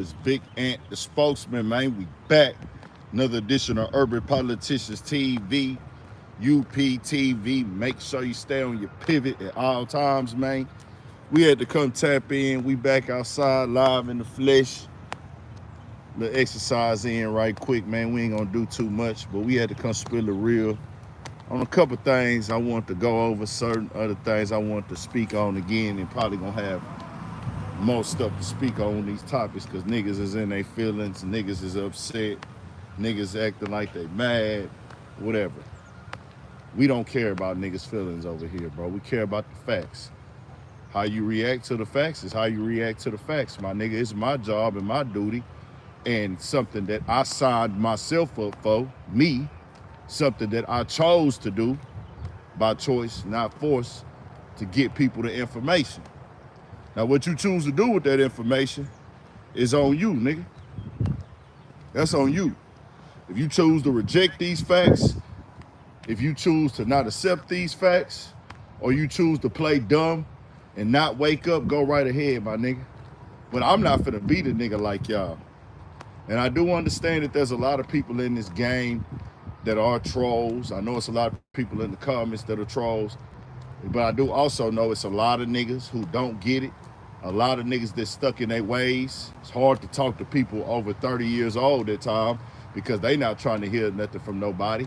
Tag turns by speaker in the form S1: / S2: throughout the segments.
S1: It's Big Ant, the spokesman, man. We back. Another edition of Urban Politicians TV, UPTV. Make sure you stay on your pivot at all times, man. We had to come tap in. We back outside, live in the flesh. Little exercise in right quick, man. We ain't gonna do too much, but we had to come spill the real on a couple things I want to go over, certain other things I want to speak on again, and probably gonna have more stuff to speak on these topics because niggas is in their feelings, niggas is upset, niggas acting like they mad, whatever. We don't care about niggas' feelings over here, bro. We care about the facts. How you react to the facts is how you react to the facts, my nigga. It's my job and my duty and something that I signed myself up for, me, something that I chose to do by choice, not force, to get people the information. Now, what you choose to do with that information is on you, nigga. That's on you. If you choose to reject these facts, if you choose to not accept these facts, or you choose to play dumb and not wake up, go right ahead, my nigga. But I'm not finna be the nigga like y'all. And I do understand that there's a lot of people in this game that are trolls. I know it's a lot of people in the comments that are trolls. But I do also know it's a lot of niggas who don't get it. A lot of niggas that's stuck in their ways. It's hard to talk to people over 30 years old at time because they not trying to hear nothing from nobody.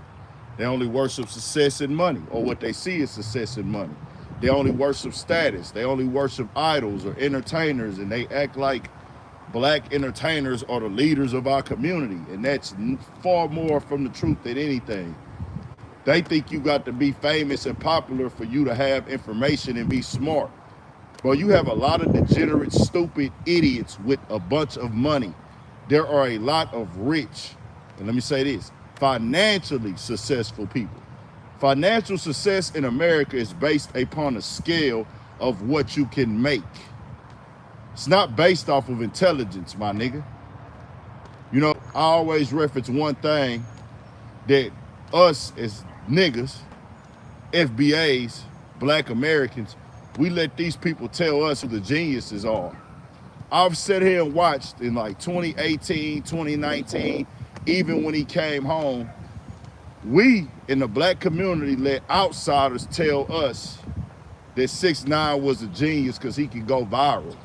S1: They only worship success and money, or what they see is success and money. They only worship status. They only worship idols or entertainers, and they act like black entertainers are the leaders of our community. And that's far more from the truth than anything. They think you got to be famous and popular for you to have information and be smart. Well, you have a lot of degenerate, stupid idiots with a bunch of money. There are a lot of rich, and let me say this, financially successful people. Financial success in America is based upon a scale of what you can make. It's not based off of intelligence, my nigga. You know, I always reference one thing that us as niggas, FBAs, black Americans, we let these people tell us who the geniuses are. I've sat here and watched in like 2018, 2019, even when he came home, we in the black community let outsiders tell us that 6ix9ine was a genius because he could go viral,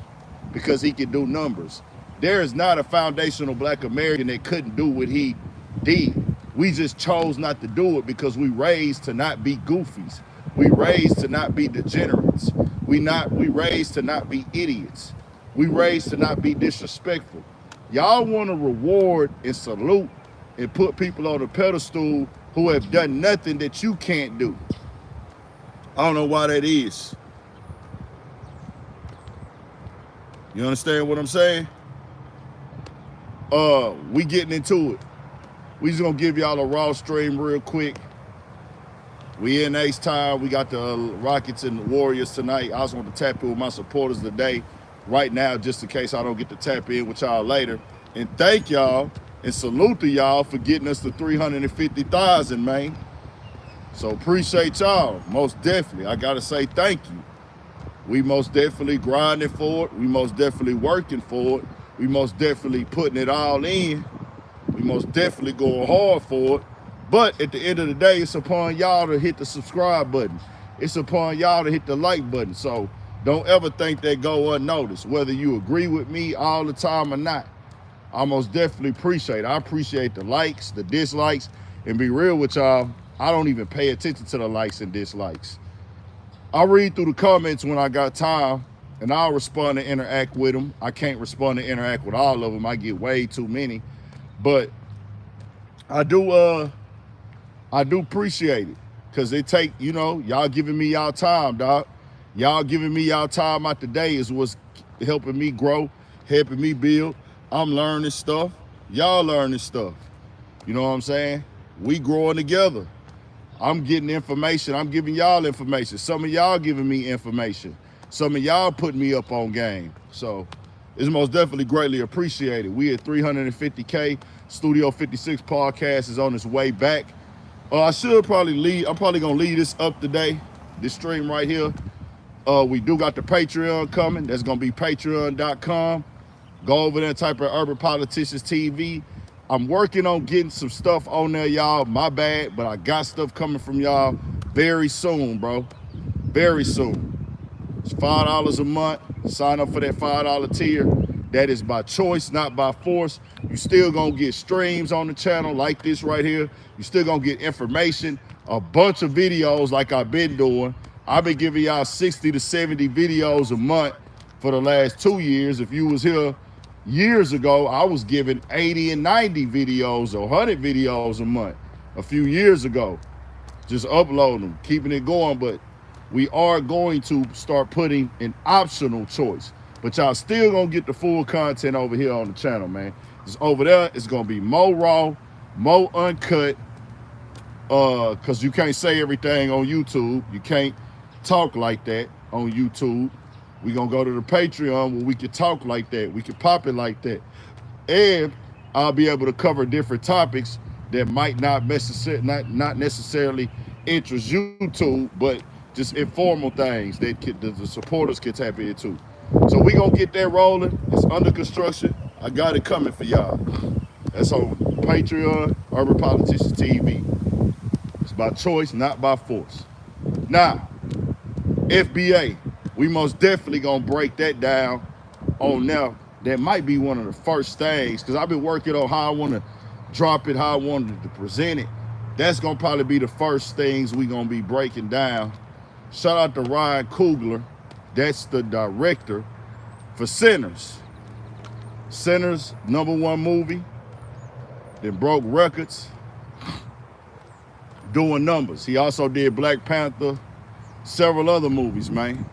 S1: because he could do numbers. There is not a foundational black American that couldn't do what he did. We just chose not to do it because we raised to not be goofies. We raised to not be degenerates. We raised to not be idiots. We raised to not be disrespectful. Y'all want to reward and salute and put people on a pedestal who have done nothing that you can't do. I don't know why that is. You understand what I'm saying? We getting into it. We just gonna give y'all a raw stream real quick. We in Ace time. We got the Rockets and the Warriors tonight. I was going to tap in with my supporters today, right now, just in case I don't get to tap in with y'all later. And thank y'all and salute to y'all for getting us to 350,000, man. So appreciate y'all, most definitely. I gotta say thank you. We most definitely grinding for it. We most definitely working for it. We most definitely putting it all in. We most definitely going hard for it. But at the end of the day, it's upon y'all to hit the subscribe button. It's upon y'all to hit the like button. So don't ever think that go unnoticed, whether you agree with me all the time or not. I most definitely appreciate it. I appreciate the likes, the dislikes, and be real with y'all, I don't even pay attention to the likes and dislikes. I read through the comments when I got time, and I'll respond and interact with them. I can't respond and interact with all of them. I get way too many. But I do appreciate it, because they take, you know, y'all giving me y'all time, dog. Y'all giving me y'all time out the day is what's helping me grow, helping me build. I'm learning stuff. Y'all learning stuff. You know what I'm saying? We growing together. I'm getting information. I'm giving y'all information. Some of y'all giving me information. Some of y'all putting me up on game. So it's most definitely greatly appreciated. We at 350K. Studio 56 podcast is on its way back. I should probably leave. I'm probably gonna leave this up today, this stream right here. We do got the Patreon coming. That's gonna be patreon.com. Go over there and type in Urban Politicians TV. I'm working on getting some stuff on there, y'all. My bad, but I got stuff coming from y'all very soon, bro. Very soon. It's $5 a month. Sign up for that $5 tier. That is by choice, not by force. You still gonna get streams on the channel like this right here. You still gonna get information, a bunch of videos like I've been doing. I've been giving y'all 60 to 70 videos a month for the last 2 years. If you was here years ago, I was giving 80 and 90 videos or 100 videos a month a few years ago. Just uploading them, keeping it going, but we are going to start putting an optional choice. But y'all still gonna get the full content over here on the channel, man. It's over there, it's gonna be more raw, more uncut, cause you can't say everything on YouTube. You can't talk like that on YouTube. We gonna go to the Patreon where we can talk like that. We can pop it like that. And I'll be able to cover different topics that might not necessarily interest YouTube, but just informal things that the supporters can tap into. So we gonna get that rolling. It's under construction. I got it coming for y'all. That's on Patreon, Urban Politicians TV. It's by choice, not by force. Now, FBA, we most definitely gonna break that down on now. That might be one of the first things, because I've been working on how I wanna drop it, how I wanted to present it. That's gonna probably be the first things we gonna be breaking down. Shout out to Ryan Coogler. That's the director for Sinners. Sinners, #1 movie that broke records, doing numbers. He also did Black Panther, several other movies, man.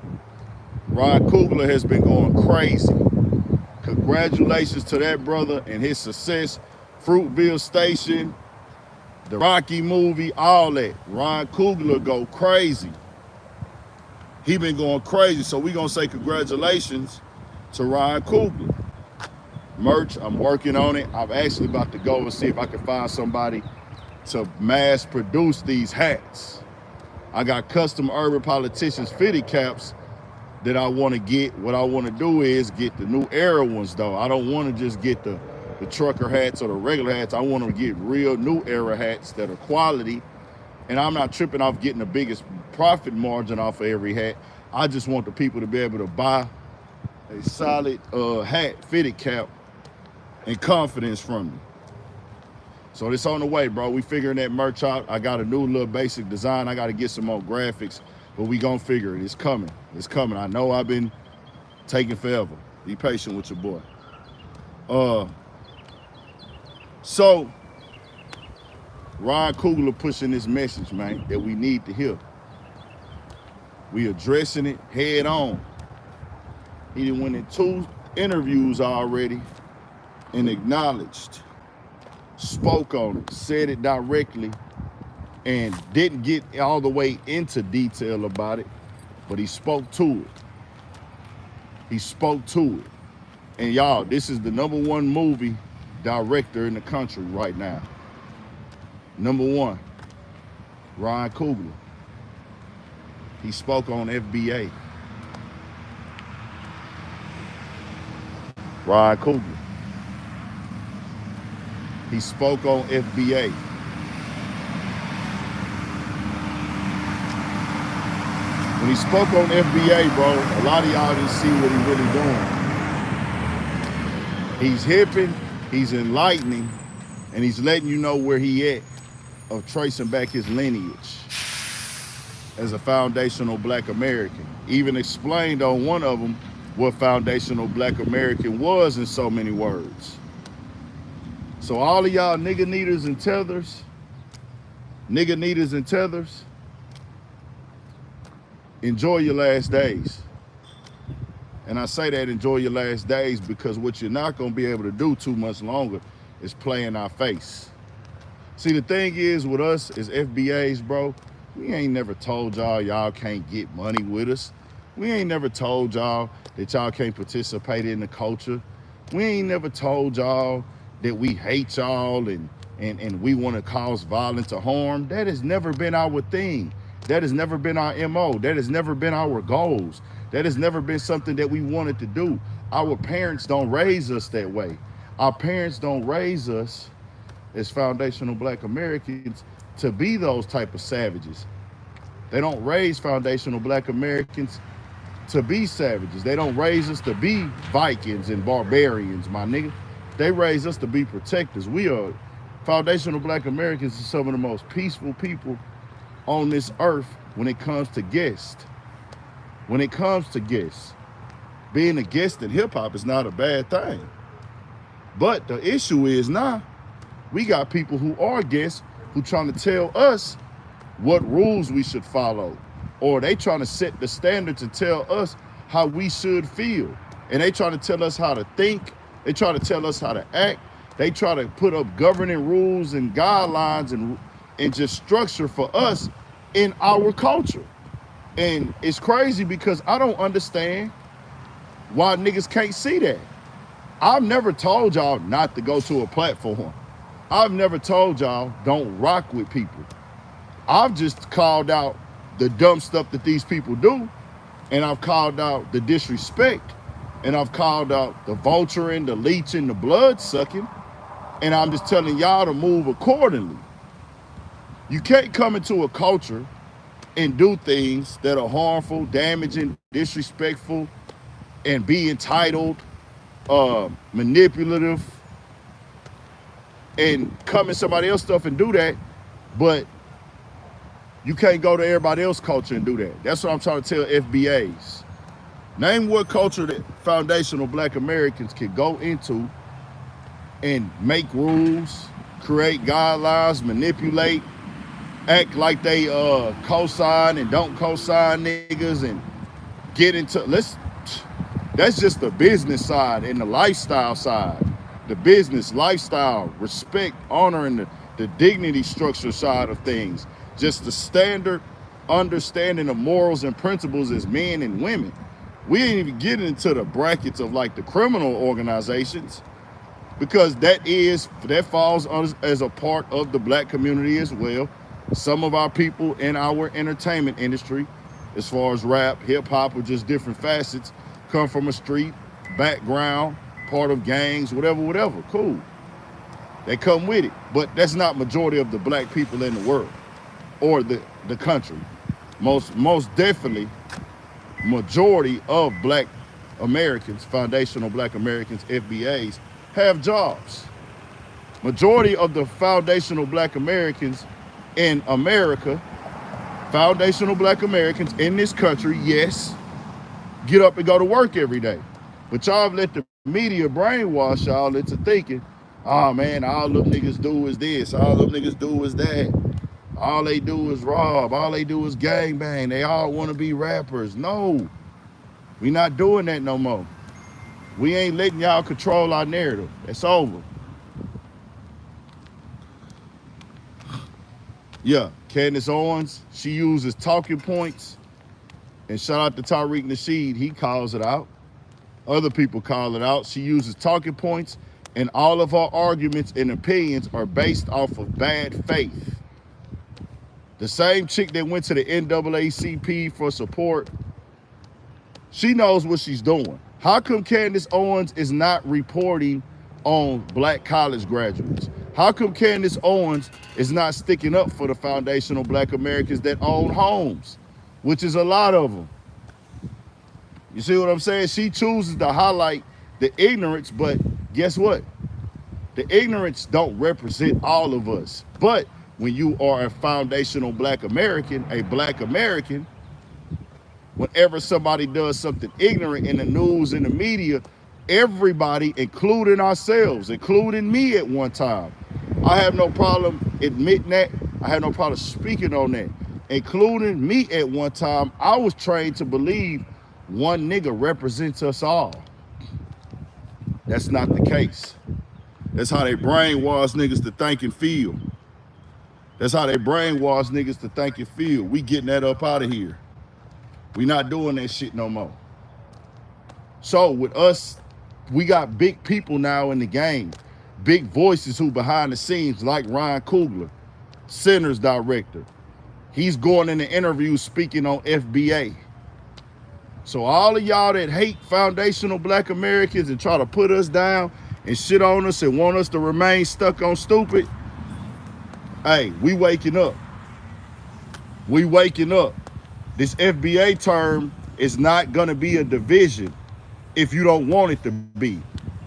S1: Ryan Coogler has been going crazy. Congratulations to that brother and his success. Fruitville Station, the Rocky movie, all that. Ryan Coogler go crazy. He been going crazy, so we gonna say congratulations to Ryan Coogler. Merch, I'm working on it. I'm actually about to go and see if I can find somebody to mass produce these hats. I got custom Urban Politicians fitted caps that I wanna get. What I wanna do is get the new era ones though. I don't wanna just get the trucker hats or the regular hats. I wanna get real new era hats that are quality. And I'm not tripping off getting the biggest profit margin off of every hat. I just want the people to be able to buy a solid hat, fitted cap, and confidence from me. So it's on the way, bro. We figuring that merch out. I got a new little basic design. I got to get some more graphics, but we gonna figure it. It's coming. It's coming. I know I've been taking forever. Be patient with your boy. So Ryan Coogler pushing this message, man, that we need to hear. We addressing it head on. He done went in 2 interviews already and acknowledged, spoke on it, said it directly, and didn't get all the way into detail about it, but he spoke to it. He spoke to it. And y'all, this is the #1 movie director in the country right now. #1, Ryan Coogler. He spoke on FBA. Ryan Coogler. He spoke on FBA. When he spoke on FBA, bro, a lot of y'all didn't see what he really doing. He's hipping, he's enlightening, and he's letting you know where he at of tracing back his lineage as a foundational Black American. Even explained on one of them what foundational Black American was in so many words. So all of y'all nigga needers and tethers, enjoy your last days. And I say that enjoy your last days because what you're not gonna be able to do too much longer is play in our face. See, the thing is with us as FBAs, bro, we ain't never told y'all can't get money with us. We ain't never told y'all that y'all can't participate in the culture. We ain't never told y'all that we hate y'all and we want to cause violence or harm. That has never been our thing. That has never been our MO. That has never been our goals. That has never been something that we wanted to do. Our parents don't raise us that way. Our parents don't raise us as foundational Black Americans to be those type of savages. They don't raise foundational Black Americans to be savages. They don't raise us to be Vikings and barbarians, my nigga. They raise us to be protectors. We are foundational Black Americans are some of the most peaceful people on this earth when it comes to guests. When it comes to guests. Being a guest in hip hop is not a bad thing. But the issue is now we got people who are guests who trying to tell us what rules we should follow. Or they trying to set the standards and tell us how we should feel. And they trying to tell us how to think. They try to tell us how to act. They try to put up governing rules and guidelines and just structure for us in our culture. And it's crazy because I don't understand why niggas can't see that. I've never told y'all not to go to a platform. I've never told y'all don't rock with people. I've just called out the dumb stuff that these people do, and I've called out the disrespect, and I've called out the vulturing, the leeching, the blood sucking, and I'm just telling y'all to move accordingly. You can't come into a culture and do things that are harmful, damaging, disrespectful, and be entitled, manipulative, and come in somebody else's stuff and do that, but you can't go to everybody else's culture and do that. That's what I'm trying to tell FBAs. Name what culture that foundational Black Americans can go into and make rules, create guidelines, manipulate, act like they co-sign and don't co-sign niggas and get into, that's just the business side and the lifestyle side. The business, lifestyle, respect, honor, and the dignity structure side of things. Just the standard understanding of morals and principles as men and women. We ain't even getting into the brackets of like the criminal organizations, because that falls as a part of the Black community as well. Some of our people in our entertainment industry, as far as rap, hip hop, or just different facets, come from a street background, part of gangs, whatever, cool. They come with it, but that's not majority of the Black people in the world or the country. Most definitely, majority of Black Americans, foundational Black Americans, FBAs, have jobs. Majority of the foundational Black Americans in America, foundational Black Americans in this country, yes, get up and go to work every day. But y'all have let the media brainwash y'all into thinking, oh man, all them niggas do is this, all them niggas do is that. All they do is rob, all they do is gangbang, they all want to be rappers. No, we not doing that no more. We ain't letting y'all control our narrative. It's over. Yeah, Candace Owens, she uses talking points. And shout out to Tariq Nasheed, he calls it out. Other people call it out. She uses talking points, and all of our arguments and opinions are based off of bad faith. The same chick that went to the NAACP for support, she knows what she's doing. How come Candace Owens is not reporting on Black college graduates? How come Candace Owens is not sticking up for the foundational Black Americans that own homes, which is a lot of them? You see what I'm saying? She chooses to highlight the ignorance, but guess what? The ignorance don't represent all of us. But when you are a foundational Black American, a Black American, whenever somebody does something ignorant in the news, in the media, everybody, including ourselves, including me at one time, I have no problem admitting that. I have no problem speaking on that. Including me at one time, I was trained to believe one nigga represents us all. That's not the case. That's how they brainwash niggas to think and feel. That's how they brainwash niggas to think and feel. We getting that up out of here. We not doing that shit no more. So with us, we got big people now in the game. Big voices who behind the scenes, like Ryan Coogler, Centers director. He's going in the interview speaking on FBA. So all of y'all that hate foundational black Americans and try to put us down and shit on us and want us to remain stuck on stupid, hey, we waking up. We waking up. This FBA term is not gonna be a division if you don't want it to be.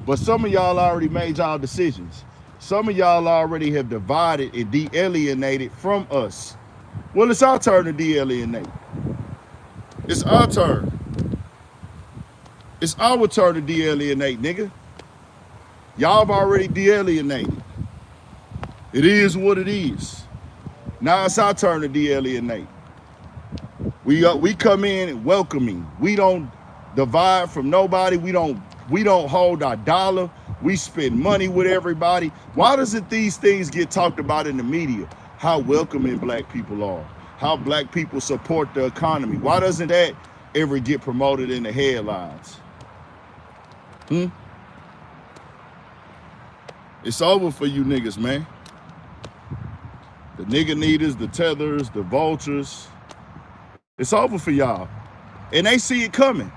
S1: But some of y'all already made y'all decisions. Some of y'all already have divided and de-alienated from us. Well, it's our turn to de-alienate. It's our turn. It's our turn to de-alienate, nigga. Y'all have already de-alienated. It is what it is. Now it's our turn to de-alienate. We come in welcoming. We don't divide from nobody. We don't hold our dollar. We spend money with everybody. Why doesn't these things get talked about in the media? How welcoming black people are. How black people support the economy. Why doesn't that ever get promoted in the headlines? It's over for you niggas, man. The nigga needers, the tethers, the vultures. It's over for y'all. And they see it coming.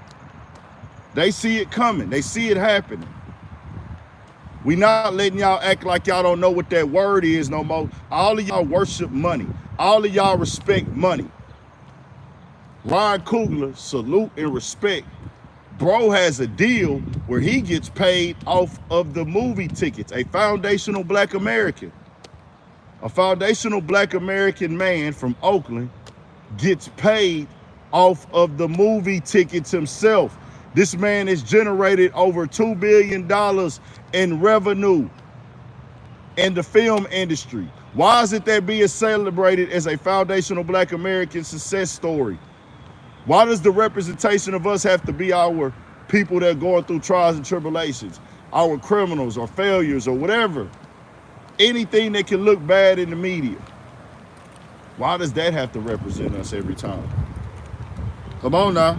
S1: They see it coming. They see it happening. We not letting y'all act like y'all don't know what that word is no more. All of y'all worship money. All of y'all respect money. Ryan Coogler, salute and respect. Bro has a deal where he gets paid off of the movie tickets. A foundational black American. A foundational black American man from Oakland gets paid off of the movie tickets himself. This man has generated over $2 billion in revenue in the film industry. Why is it that being celebrated as a foundational black American success story? Why does the representation of us have to be our people that are going through trials and tribulations, our criminals or failures or whatever? Anything that can look bad in the media. Why does that have to represent us every time? Come on now.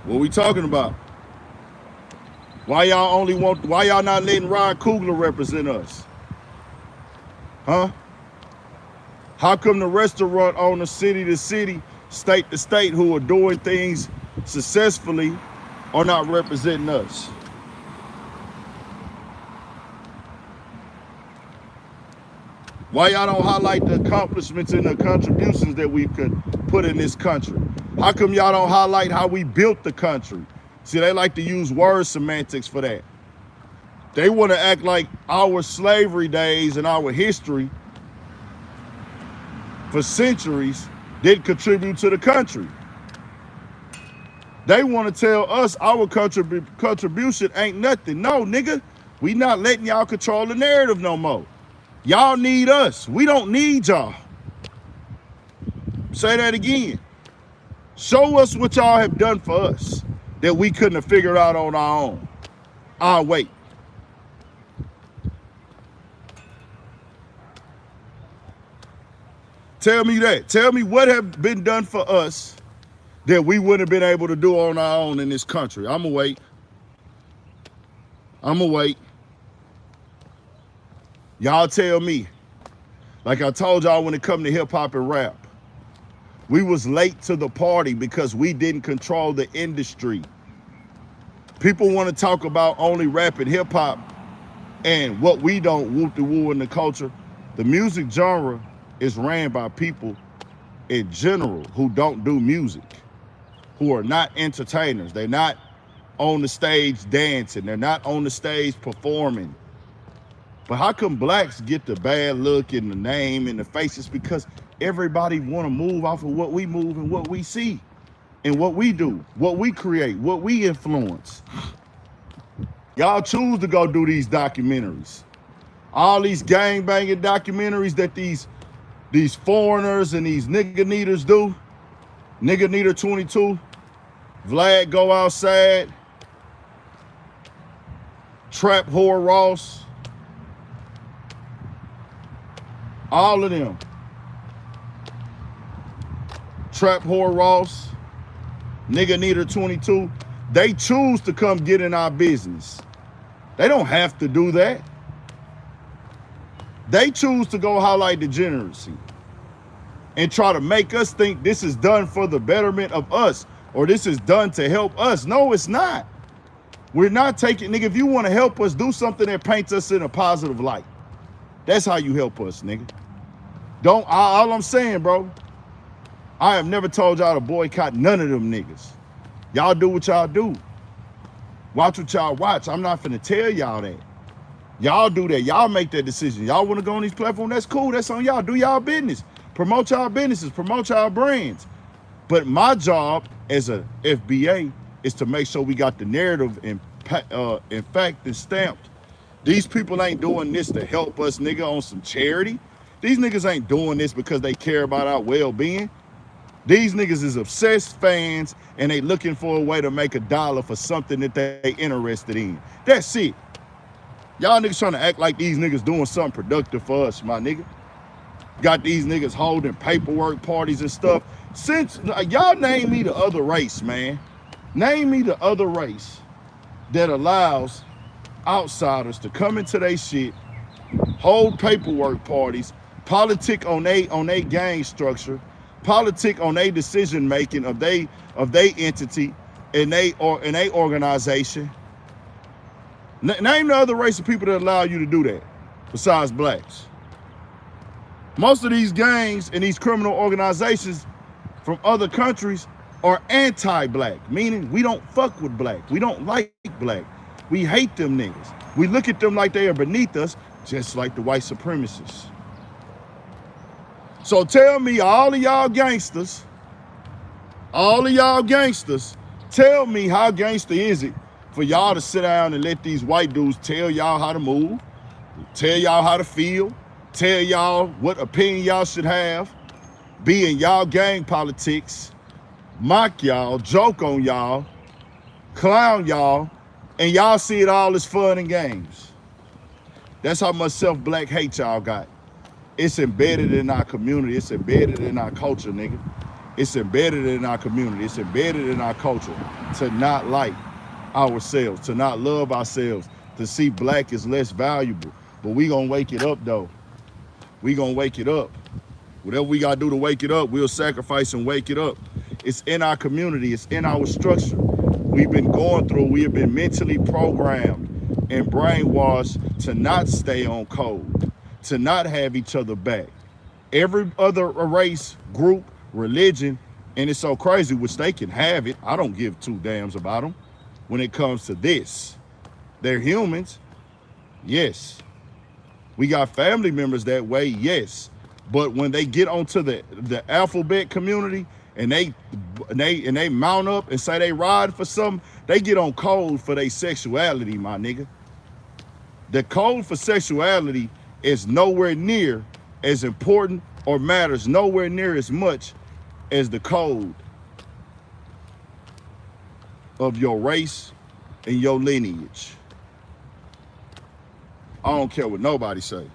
S1: What we talking about? Why y'all not letting Ryan Coogler represent us? Huh? How come the restaurant owners, city to city, state to state, who are doing things successfully are not representing us? Why y'all don't highlight the accomplishments and the contributions that we could put in this country? How come y'all don't highlight how we built the country? See, they like to use word semantics for that. They want to act like our slavery days and our history for centuries didn't contribute to the country. They want to tell us our contribution ain't nothing. No, nigga, we not letting y'all control the narrative no more. Y'all need us. We don't need y'all. Say that again. Show us what y'all have done for us that we couldn't have figured out on our own. I'll wait. Tell me that. Tell me what have been done for us that we wouldn't have been able to do on our own in this country. I'ma wait. I'ma wait. Y'all tell me. Like I told y'all when it come to hip hop and rap, we was late to the party because we didn't control the industry. People want to talk about only rap and hip hop and what we don't whoop-de-woo in the culture. The music genre is ran by people in general who don't do music, who are not entertainers. They're not on the stage dancing. They're not on the stage performing. But how come blacks get the bad look in the name and the faces? Because everybody want to move off of what we move and what we see and what we do, what we create, what we influence. Y'all choose to go do these documentaries. All these gang-banging documentaries that these foreigners and these nigga needers do. Nigga Needer 22, Vlad Go Outside, Trap Whore Ross, all of them. Trap Whore Ross, Nigga Needer 22, they choose to come get in our business. They don't have to do that. They choose to go highlight degeneracy and try to make us think this is done for the betterment of us or this is done to help us. No, it's not. We're not taking, nigga, if you want to help us, do something that paints us in a positive light. That's how you help us, nigga. All I'm saying, bro, I have never told y'all to boycott none of them niggas. Y'all do what y'all do. Watch what y'all watch. I'm not finna tell y'all that. Y'all do that. Y'all make that decision. Y'all want to go on these platforms? That's cool. That's on y'all. Do y'all business. Promote y'all businesses. Promote y'all brands. But my job as a FBA is to make sure we got the narrative in fact and stamped. These people ain't doing this to help us, nigga, on some charity. These niggas ain't doing this because they care about our well-being. These niggas is obsessed fans and they looking for a way to make $1 for something that they interested in. That's it. Y'all niggas trying to act like these niggas doing something productive for us, my nigga. Got these niggas holding paperwork parties and stuff. Since y'all name me the other race, man. Name me the other race that allows outsiders to come into their shit, hold paperwork parties, politic on they gang structure, politic on their decision making of they entity and they organization. Name the other race of people that allow you to do that besides blacks. Most of these gangs and these criminal organizations from other countries are anti-black, meaning we don't fuck with black. We don't like black. We hate them niggas. We look at them like they are beneath us, just like the white supremacists. So tell me, all of y'all gangsters, tell me how gangster is it for y'all to sit down and let these white dudes tell y'all how to move, tell y'all how to feel, tell y'all what opinion y'all should have, be in y'all gang politics, mock y'all, joke on y'all, clown y'all, and y'all see it all as fun and games. That's how much self-black hate y'all got. It's embedded in our community. It's embedded in our culture, nigga. It's embedded in our community. It's embedded in our culture to not like ourselves, to not love ourselves, to see black as less valuable. But we gonna wake it up, though. We gonna wake it up. Whatever we gotta do to wake it up, we'll sacrifice and wake it up. It's in our community. It's in our structure. We've been going through, we have been mentally programmed and brainwashed to not stay on code, to not have each other back. Every other race, group, religion, and it's so crazy, which they can have it. I don't give two damns about them. When it comes to this, they're humans, yes. We got family members that way, yes. But when they get onto the alphabet community and they mount up and say they ride for something, they get on code for their sexuality, my nigga. The code for sexuality is nowhere near as important or matters nowhere near as much as the code of your race and your lineage. I don't care what nobody say.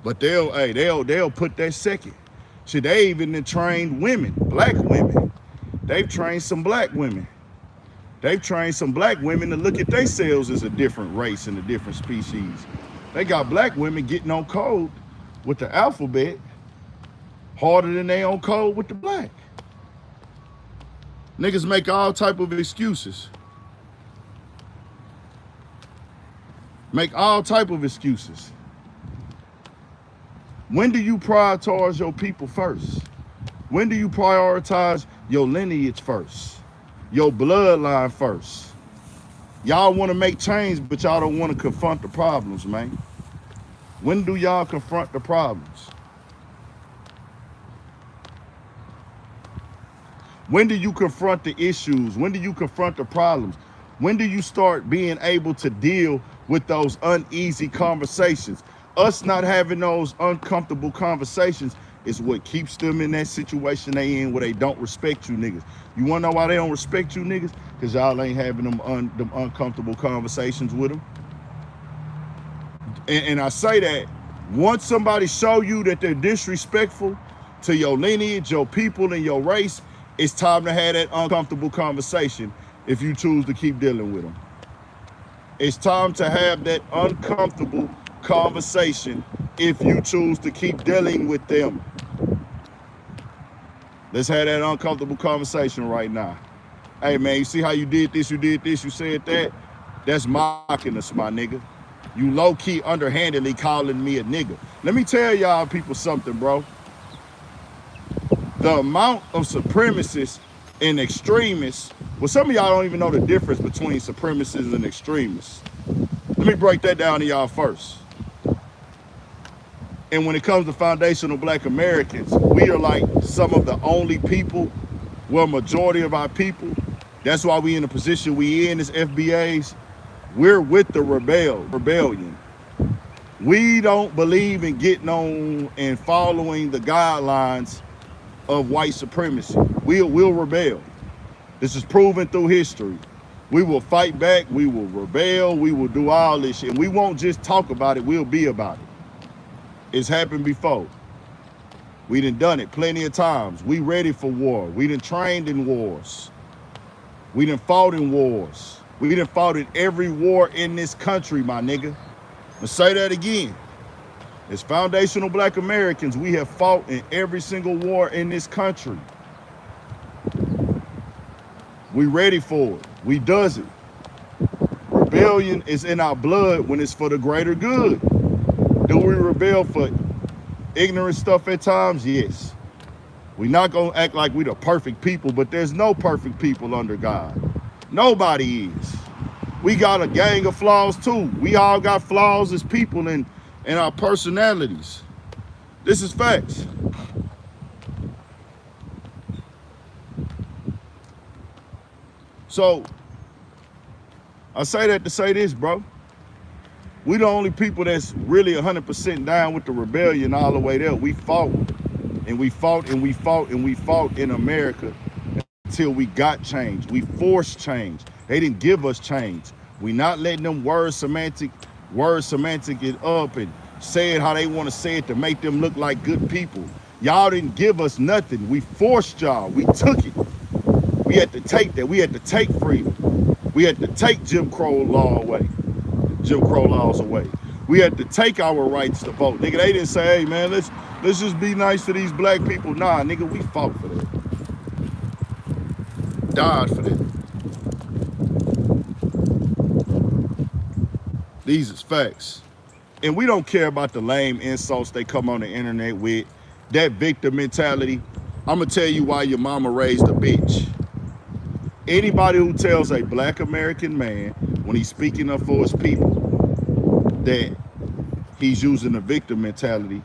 S1: But they'll put that second. Shit, they even trained women, black women. They've trained some black women. They've trained some black women to look at themselves as a different race and a different species. They got black women getting on code with the alphabet harder than they on code with the black. Niggas make all type of excuses. Make all type of excuses. When do you prioritize your people first? When do you prioritize your lineage first? Your bloodline first? Y'all want to make change, but y'all don't want to confront the problems, man. When do y'all confront the problems? When do you confront the issues? When do you confront the problems? When do you start being able to deal with those uneasy conversations? Us not having those uncomfortable conversations is what keeps them in that situation they in where they don't respect you niggas. You wanna know why they don't respect you niggas? Because y'all ain't having them uncomfortable conversations with them. And I say that once somebody show you that they're disrespectful to your lineage, your people, and your race, it's time to have that uncomfortable conversation if you choose to keep dealing with them. It's time to have that uncomfortable conversation if you choose to keep dealing with them. Let's have that uncomfortable conversation right now. Hey man, you see how you did this, you said that? That's mocking us, my nigga. You low-key underhandedly calling me a nigga. Let me tell y'all people something, bro. The amount of supremacists and extremists, well, some of y'all don't even know the difference between supremacists and extremists. Let me break that down to y'all first. And when it comes to foundational Black Americans, we are like some of the only people, well, majority of our people. That's why we in the position we in as FBAs. We're with the rebellion. We don't believe in getting on and following the guidelines of white supremacy. We'll rebel. This is proven through history. We will fight back, we will rebel, we will do all this shit. And we won't just talk about it, we'll be about it. It's happened before. We done it plenty of times. We ready for war. We done trained in wars. We done fought in wars. We done fought in every war in this country, my nigga. Let's say that again. As foundational Black Americans, we have fought in every single war in this country. We ready for it. We does it. Rebellion is in our blood when it's for the greater good. Do we rebel for ignorant stuff at times? Yes. We're not gonna act like we the perfect people, but there's no perfect people under God. Nobody is. We got a gang of flaws too. We all got flaws as people in our personalities. This is facts. So, I say that to say this, bro. We the only people that's really 100% down with the rebellion all the way there. We fought, and we fought, and we fought, and we fought in America until we got change. We forced change. They didn't give us change. We not letting them word semantic it up and say it how they want to say it to make them look like good people. Y'all didn't give us nothing. We forced y'all. We took it. We had to take that. We had to take freedom. We had to take Jim Crow laws away. We had to take our rights to vote. Nigga, they didn't say, hey man, let's just be nice to these black people. Nah, nigga, we fought for that. Died for that. These is facts. And we don't care about the lame insults they come on the internet with. That victim mentality. I'm gonna tell you why your mama raised a bitch. Anybody who tells a Black American man when he's speaking up for his people that he's using the victim mentality,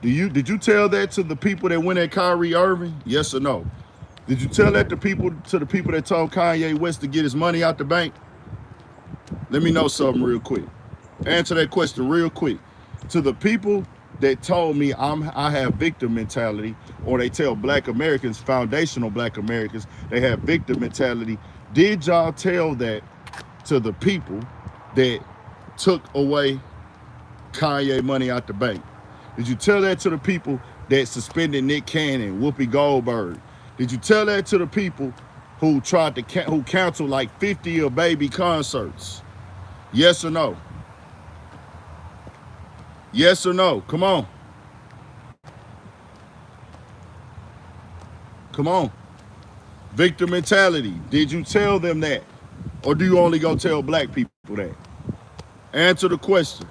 S1: did you tell that to the people that went at Kyrie Irving? Yes or no? Did you tell that to the people that told Kanye West to get his money out the bank? Let me know something real quick. Answer that question real quick. To the people that told me I have victim mentality, or they tell Black Americans, foundational Black Americans, they have victim mentality, did y'all tell that to the people that took away Kanye money out the bank? Did you tell that to the people that suspended Nick Cannon, Whoopi Goldberg? Did you tell that to the people who tried to who canceled like 50 of baby concerts? Yes or no? Yes or no? Come on. Come on. Victim mentality. Did you tell them that? Or do you only go tell black people that? Answer the question.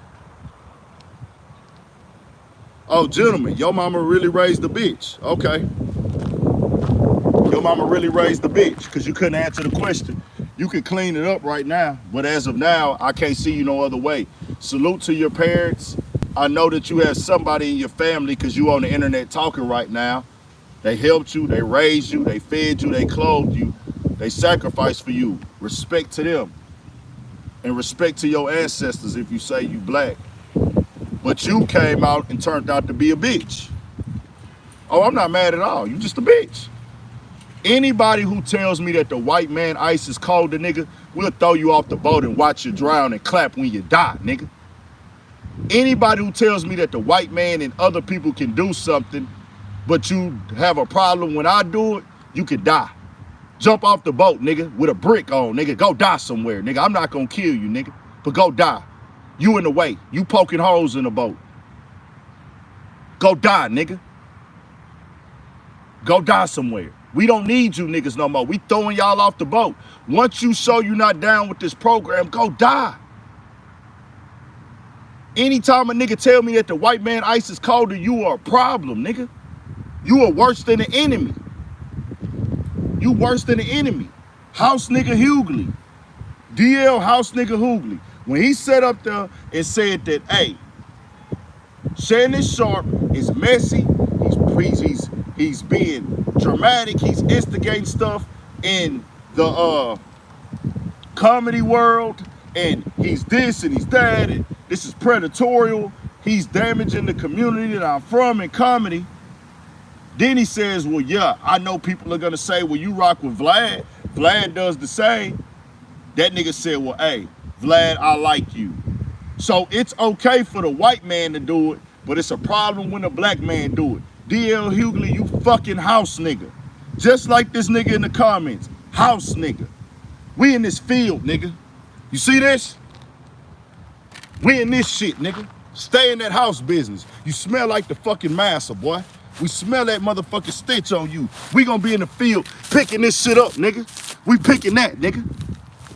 S1: Oh, gentlemen, your mama really raised the bitch. Okay. Your mama really raised the bitch because you couldn't answer the question. You could clean it up right now, but as of now, I can't see you no other way. Salute to your parents. I know that you have somebody in your family because you on the internet talking right now. They helped you, they raised you, they fed you, they clothed you, they sacrificed for you. Respect to them. And respect to your ancestors if you say you black. But you came out and turned out to be a bitch. Oh, I'm not mad at all. You just a bitch. Anybody who tells me that the white man ISIS called the nigga, we'll throw you off the boat and watch you drown and clap when you die, nigga. Anybody who tells me that the white man and other people can do something, but you have a problem when I do it, you could die. Jump off the boat, nigga, with a brick on, nigga. Go die somewhere, nigga. I'm not gonna kill you, nigga, but go die. You in the way. You poking holes in the boat. Go die, nigga. Go die somewhere. We don't need you niggas no more. We throwing y'all off the boat. Once you show you not down with this program, go die. Anytime a nigga tell me that the white man ice is colder, you are a problem, nigga. You are worse than the enemy. You worse than the enemy. House nigga Hughley. DL House nigga Hughley. When he sat up there and said that, hey, Shannon Sharpe is messy, he's being dramatic, he's instigating stuff in the comedy world, and he's this and he's that, and this is predatorial, he's damaging the community that I'm from in comedy. Then he says, well, yeah, I know people are gonna say, well, you rock with Vlad. Vlad does the same. That nigga said, well, hey, Vlad, I like you. So it's okay for the white man to do it, but it's a problem when the black man do it. DL Hughley, you fucking house nigga. Just like this nigga in the comments, house nigga. We in this field, nigga. You see this? We in this shit, nigga. Stay in that house business. You smell like the fucking massa, boy. We smell that motherfucking stench on you. We gonna be in the field picking this shit up, nigga. We picking that, nigga.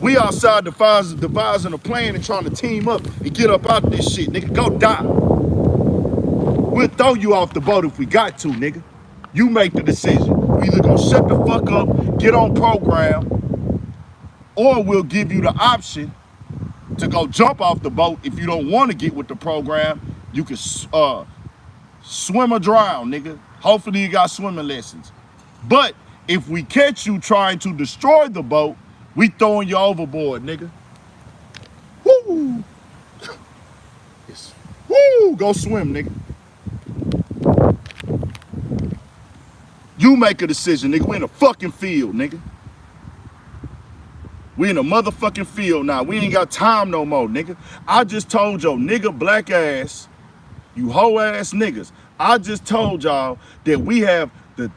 S1: We outside devising a plan and trying to team up and get up out this shit, nigga. Go die. We'll throw you off the boat if we got to, nigga. You make the decision. We either gonna shut the fuck up, get on program, or we'll give you the option to go jump off the boat. If you don't want to get with the program, you can swim or drown, nigga. Hopefully you got swimming lessons. But if we catch you trying to destroy the boat, we throwing you overboard, nigga. Woo! Yes. Woo! Go swim, nigga. You make a decision, nigga. We in a fucking field, nigga. We in a motherfucking field now. We ain't got time no more, nigga. I just told your nigga black ass, you hoe ass niggas, I just told y'all that we have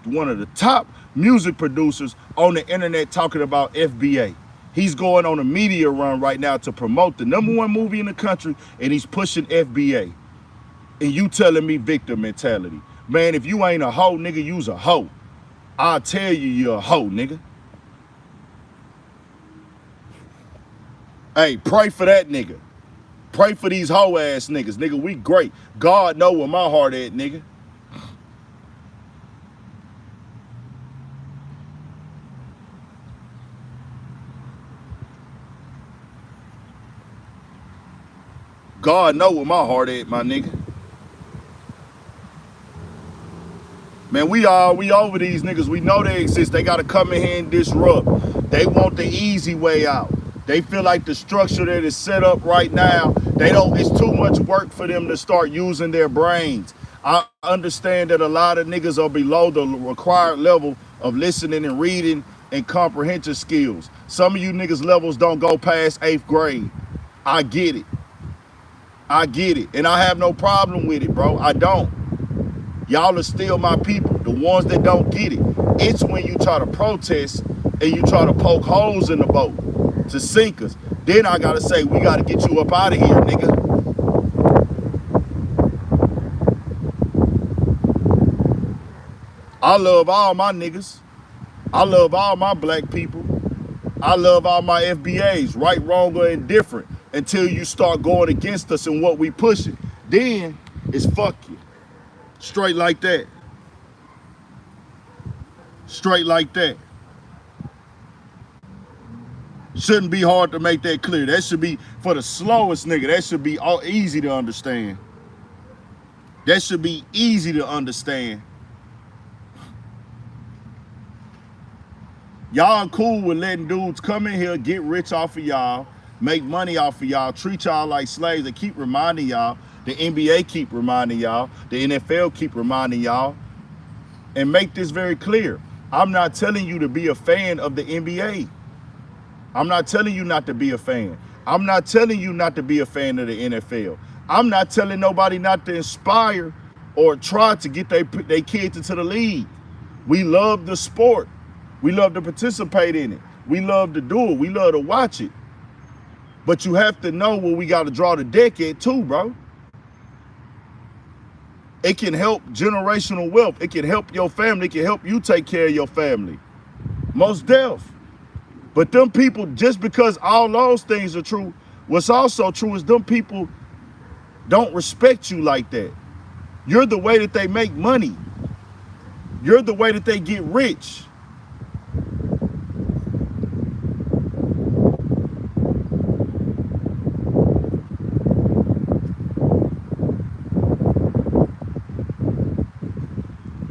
S1: one of the top music producers on the internet talking about FBA. He's going on a media run right now to promote the #1 movie in the country, and he's pushing FBA. And you telling me victim mentality. Man, if you ain't a hoe, nigga, you's a hoe. I'll tell you you're a hoe, nigga. Hey, pray for that nigga. Pray for these hoe ass niggas. Nigga, we great. God know where my heart at, nigga. God know where my heart at, my nigga. Man, we over these niggas. We know they exist. They gotta come in here and disrupt. They want the easy way out. They feel like the structure that is set up right now, it's too much work for them to start using their brains. I understand that a lot of niggas are below the required level of listening and reading and comprehension skills. Some of you niggas levels don't go past 8th grade. I get it. I get it. And I have no problem with it, bro. I don't. Y'all are still my people, the ones that don't get it. It's when you try to protest and you try to poke holes in the boat to sink us. Then I gotta say, we gotta get you up out of here, nigga. I love all my niggas. I love all my black people. I love all my FBAs, right, wrong, or indifferent, until you start going against us and what we pushing. Then it's fuck you. Straight like that. Straight like that. Shouldn't be hard to make that clear. That should be, for the slowest nigga, that should be all easy to understand. That should be easy to understand. Y'all cool with letting dudes come in here, get rich off of y'all, make money off of y'all, treat y'all like slaves. They keep reminding y'all. The NBA keep reminding y'all. The NFL keep reminding y'all. And make this very clear. I'm not telling you to be a fan of the NBA. I'm not telling you not to be a fan. I'm not telling you not to be a fan of the NFL. I'm not telling nobody not to inspire or try to get their kids into the league. We love the sport. We love to participate in it. We love to do it. We love to watch it. But you have to know where we got to draw the deck at too, bro. It can help generational wealth. It can help your family. It can help you take care of your family. Most deaf. But them people, just because all those things are true, what's also true is them people don't respect you like that. You're the way that they make money. You're the way that they get rich.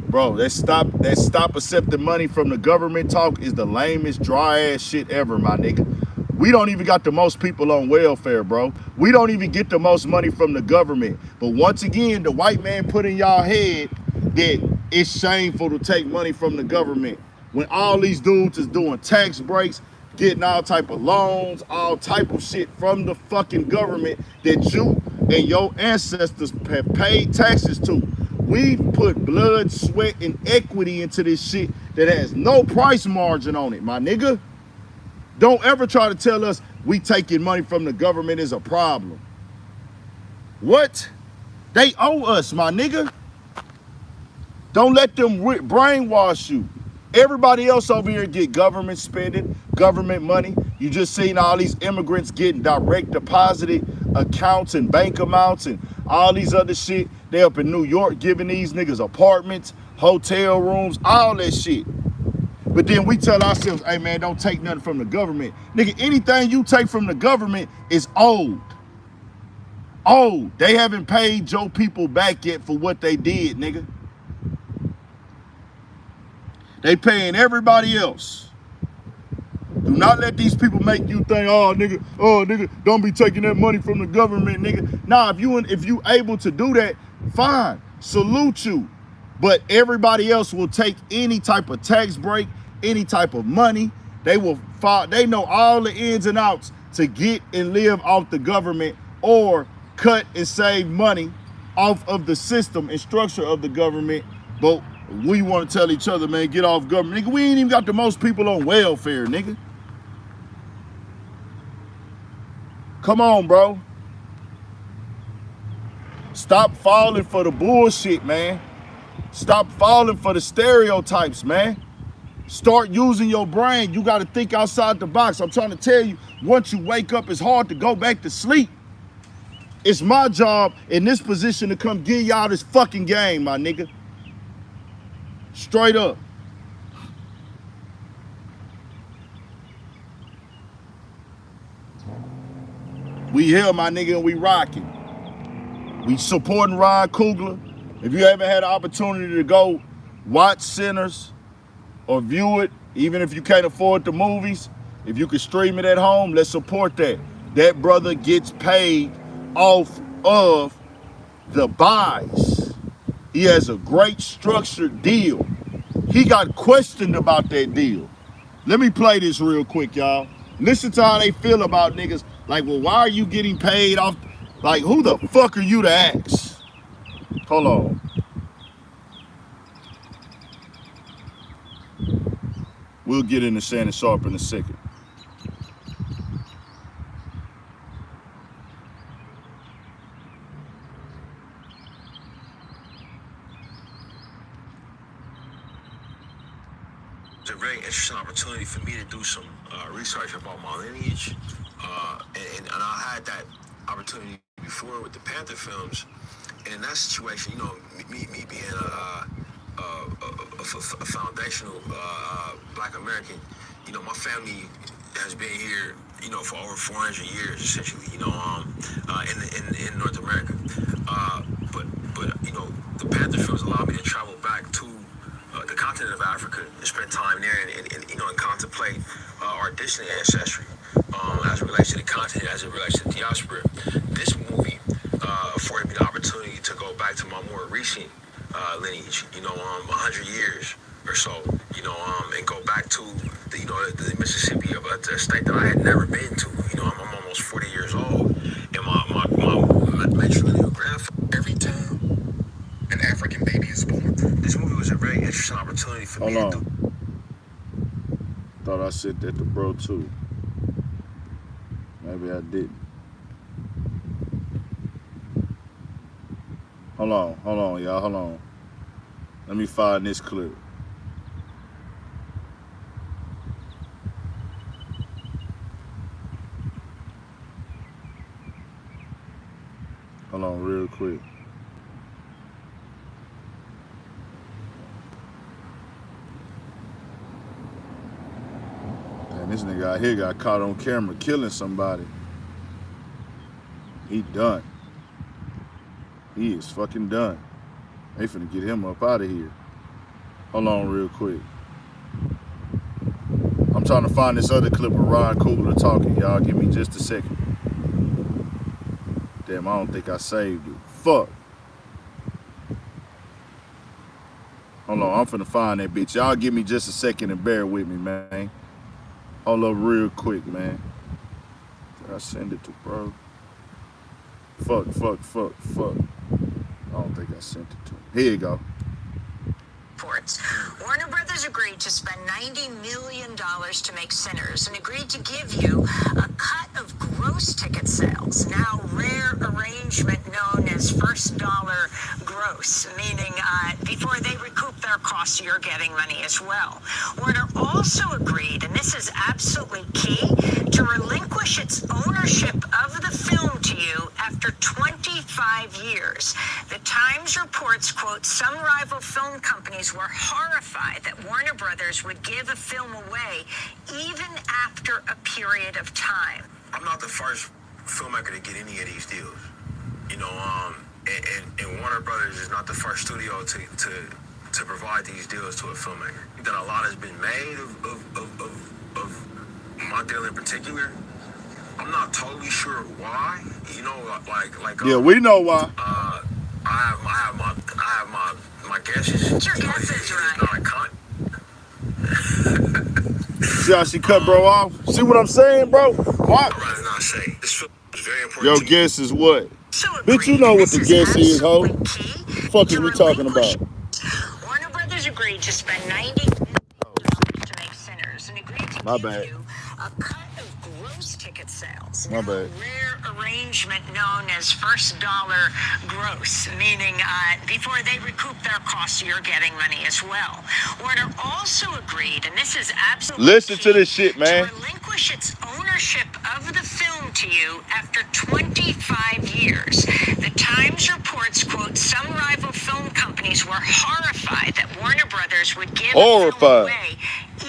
S1: Bro, that stop accepting money from the government talk is the lamest, dry ass shit ever, my nigga. We don't even got the most people on welfare, bro. We don't even get the most money from the government. But once again, the white man put in y'all head that it's shameful to take money from the government. When all these dudes is doing tax breaks, getting all type of loans, all type of shit from the fucking government that you and your ancestors have paid taxes to. We've put blood, sweat, and equity into this shit that has no price margin on it, my nigga. Don't ever try to tell us we taking money from the government is a problem. What? They owe us, my nigga. Don't let them brainwash you. Everybody else over here get government spending, government money. You just seen all these immigrants getting direct deposited accounts and bank amounts and all these other shit. They up in New York giving these niggas apartments, hotel rooms, all that shit. But then we tell ourselves, hey man, don't take nothing from the government. Nigga, anything you take from the government is owed. Owed. They haven't paid your people back yet for what they did, nigga. They paying everybody else. Do not let these people make you think, oh nigga, don't be taking that money from the government, nigga. Nah, if you able to do that, fine, salute you. But everybody else will take any type of tax break, any type of money. They know all the ins and outs to get and live off the government or cut and save money off of the system and structure of the government. But we want to tell each other, man, get off government. Nigga, we ain't even got the most people on welfare, nigga. Come on, bro. Stop falling for the bullshit, man. Stop falling for the stereotypes, man. Start using your brain. You got to think outside the box. I'm trying to tell you, once you wake up, it's hard to go back to sleep. It's my job in this position to come give y'all this fucking game, my nigga. Straight up. We here, my nigga, and we rocking. We supporting Ryan Coogler. If you haven't had an opportunity to go watch Sinners or view it, even if you can't afford the movies, if you can stream it at home, let's support that. That brother gets paid off of the buys. He has a great structured deal. He got questioned about that deal. Let me play this real quick, y'all. Listen to how they feel about niggas. Like, well, why are you getting paid off? Like, who the fuck are you to ask? Hold on. We'll get into Shannon Sharpe in a second.
S2: It's a very interesting opportunity for me to do some research about my lineage, and I had that opportunity before with the Panther films, and in that situation, you know, me being a foundational Black American, you know, my family has been here, you know, for over 400 years, essentially, you know, in North America. But you know, the Panther films allowed me to travel back to the continent of Africa and spend time there and you know, and contemplate our distant ancestry as it relates to the continent, as it relates to the diaspora. This movie afforded me the opportunity to go back to my more recent lineage, you know, 100 years or so, you know, and go back to the, you know, the Mississippi, of a state that I had never been to. You know, I'm almost 40 years old, and my matrilineal grandfather. Every time an African baby is born, this movie was a very interesting opportunity for me to do.
S1: Thought I said that to bro too. Maybe I didn't. Hold on, y'all. Hold on. Let me find this clip. Hold on, real quick. And this nigga out here got caught on camera killing somebody. He done. He is fucking done. They finna get him up out of here. Hold on real quick. I'm trying to find this other clip of Ron Coogler talking, y'all. Give me just a second. Damn, I don't think I saved it. Fuck. Hold on, I'm finna find that bitch. Y'all give me just a second and bear with me, man. Hold up real quick, man. Did I send it to bro? Fuck. I don't think I sent it to him. Here you go.
S3: Warner Brothers agreed to spend $90 million to make Sinners and agreed to give you a cut of gross ticket sales, now rare arrangement known as first dollar gross, meaning before they recoup their costs, you're getting money as well. Warner also agreed, and this is absolutely key, to relinquish its ownership of the film to you after 25 years. The Times reports, quote, some rival film companies were horrified that Warner Brothers would give a film away even after a period of time.
S2: I'm not the first filmmaker to get any of these deals. You know, and Warner Brothers is not the first studio to provide these deals to a filmmaker. That a lot has been made of my deal in particular. I'm not totally sure why. You know, like
S1: yeah, we know why.
S2: I have my guesses.
S3: Your guess is right.
S2: Not a cunt.
S1: See how she cut bro off? See what I'm saying, bro? What?
S2: I'd rather not say. This film is very important.
S1: Your
S2: to me.
S1: guess is what?
S3: So
S1: Bitch, you know what the guess is, ho.
S3: absolutely
S1: What
S3: key
S1: the fuck is
S3: to
S1: we talking
S3: relinquish-
S1: about?
S3: Warner Brothers agreed to spend $90 million to make Sinners and agreed to
S1: My
S3: give
S1: bad.
S3: you a cut of gross ticket sales.
S1: My
S3: Now,
S1: bad.
S3: rare arrangement known as first dollar gross, meaning before they recoup their costs, you're getting money as well. Warner also agreed, and this is absolutely
S1: Listen to
S3: key,
S1: this shit, man.
S3: to relinquish its ownership of the film to you after 25 years. The Times reports, quote, some rival film companies were horrified that Warner Brothers would give a film away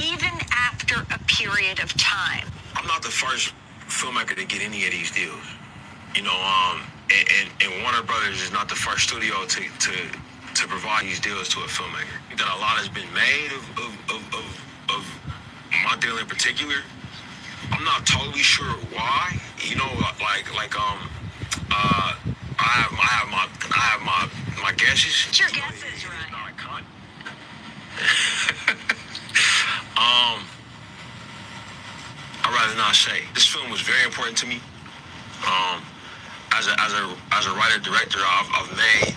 S3: even after a period of time.
S2: I'm not the first filmmaker to get any of these deals. You know, and Warner Brothers is not the first studio to provide these deals to a filmmaker. That a lot has been made of my deal in particular. I'm not totally sure why. You know, I have my guesses.
S3: Your guess is right.
S2: Not a cunt. I'd rather not say. This film was very important to me. As a writer director, I've made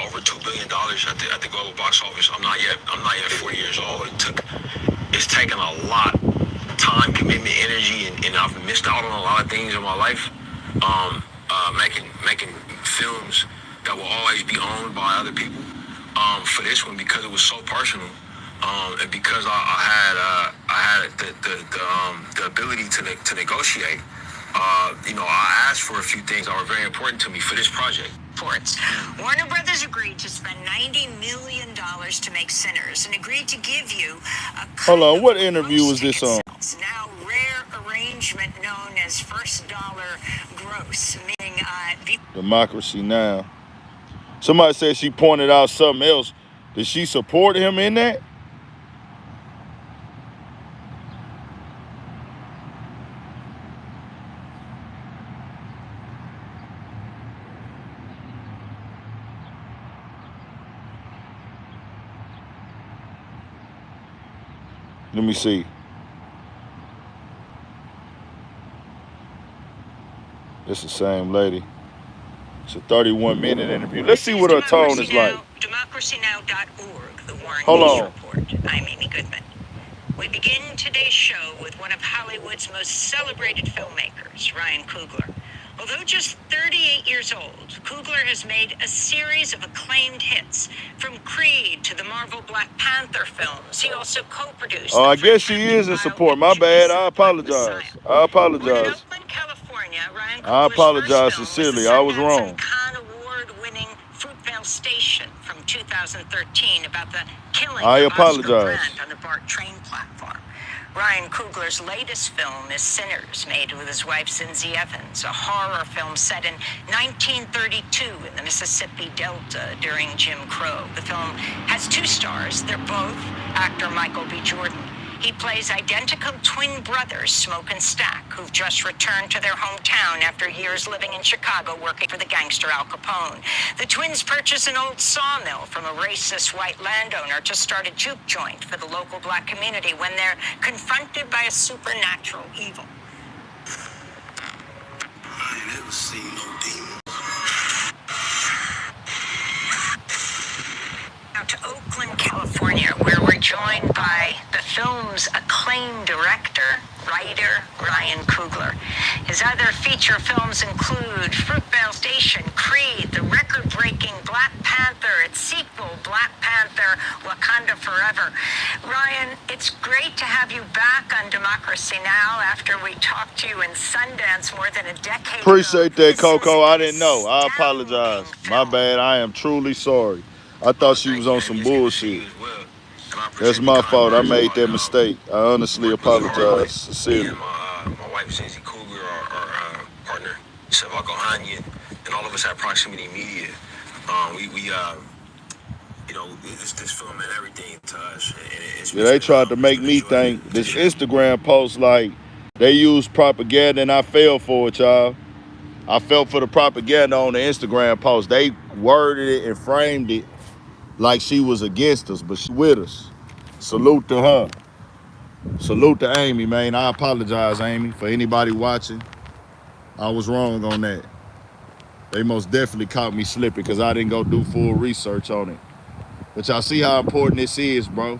S2: over $2 billion at the global box office. I'm not yet 40 years old. It's taken a lot of time, commitment, energy, and I've missed out on a lot of things in my life. Making films that will always be owned by other people. For this one, because it was so personal. And because I had the ability to negotiate, you know, I asked for a few things that were very important to me for this project.
S3: Warner Brothers agreed to spend $90 million to make Sinners and agreed to give you a cut
S1: Hold on,
S3: of
S1: what interview was
S3: gross
S1: this on?
S3: ticket sales, now rare arrangement known as first dollar gross, meaning
S1: Democracy Now. Somebody said she pointed out something else. Did she support him in that? Let me see. It's the same lady. It's a 31-minute interview. Let's see what her tone is like.
S3: DemocracyNow.org, the Warren
S1: Hold
S3: News
S1: on.
S3: Report. I'm Amy Goodman. We begin today's show with one of Hollywood's most celebrated filmmakers, Ryan Coogler. Although just 38 years old, Coogler has made a series of acclaimed hits, from Creed to the Marvel Black Panther films. He also co-produced.
S1: Oh, I guess she is in support. My bad. I apologize. I
S3: Born in
S1: apologize.
S3: Oakland, California, Ryan
S1: I
S3: Coogler's
S1: apologize
S3: first film was
S1: sincerely.
S3: the
S1: I was
S3: Sundance
S1: wrong.
S3: and Cannes Award-winning Fruitvale Station from 2013, about the killing
S1: I
S3: of Oscar
S1: apologize.
S3: Grant on the BART train platform. Ryan Coogler's latest film is Sinners, made with his wife Zinzi Evans, a horror film set in 1932 in the Mississippi Delta during Jim Crow. The film has 2 stars. They're both actor Michael B. Jordan. He plays identical twin brothers, Smoke and Stack, who've just returned to their hometown after years living in Chicago working for the gangster Al Capone. The twins purchase an old sawmill from a racist white landowner to start a juke joint for the local black community when they're confronted by a supernatural evil.
S2: I ain't never seen no demon.
S3: Now to Oakland, California, where we're joined by the film's acclaimed director, writer, Ryan Coogler. His other feature films include Fruitvale Station, Creed, the record-breaking Black Panther, its sequel, Black Panther, Wakanda Forever. Ryan, it's great to have you back on Democracy Now! After we talked to you in Sundance more than a decade ago.
S1: Appreciate that,
S3: This is
S1: Coco. I
S3: an
S1: didn't know. I
S3: astounding
S1: apologize. My
S3: film.
S1: bad. I am truly sorry. I thought she was on some bullshit. That's my fault. I made that mistake. I honestly apologize. Sincerely.
S2: My wife, Zinzi Coogler, our partner, Sevako Hanya, and all of us at Proximity Media. This film meant everything to us.
S1: Yeah, they tried to make me think this Instagram post like they used propaganda, and I fell for it, y'all. I fell for the propaganda on the Instagram post. They worded it and framed it like she was against us, but she with us. Salute to her. Salute to Amy, man. I apologize, Amy, for anybody watching. I was wrong on that. They most definitely caught me slipping because I didn't go do full research on it. But y'all see how important this is, bro.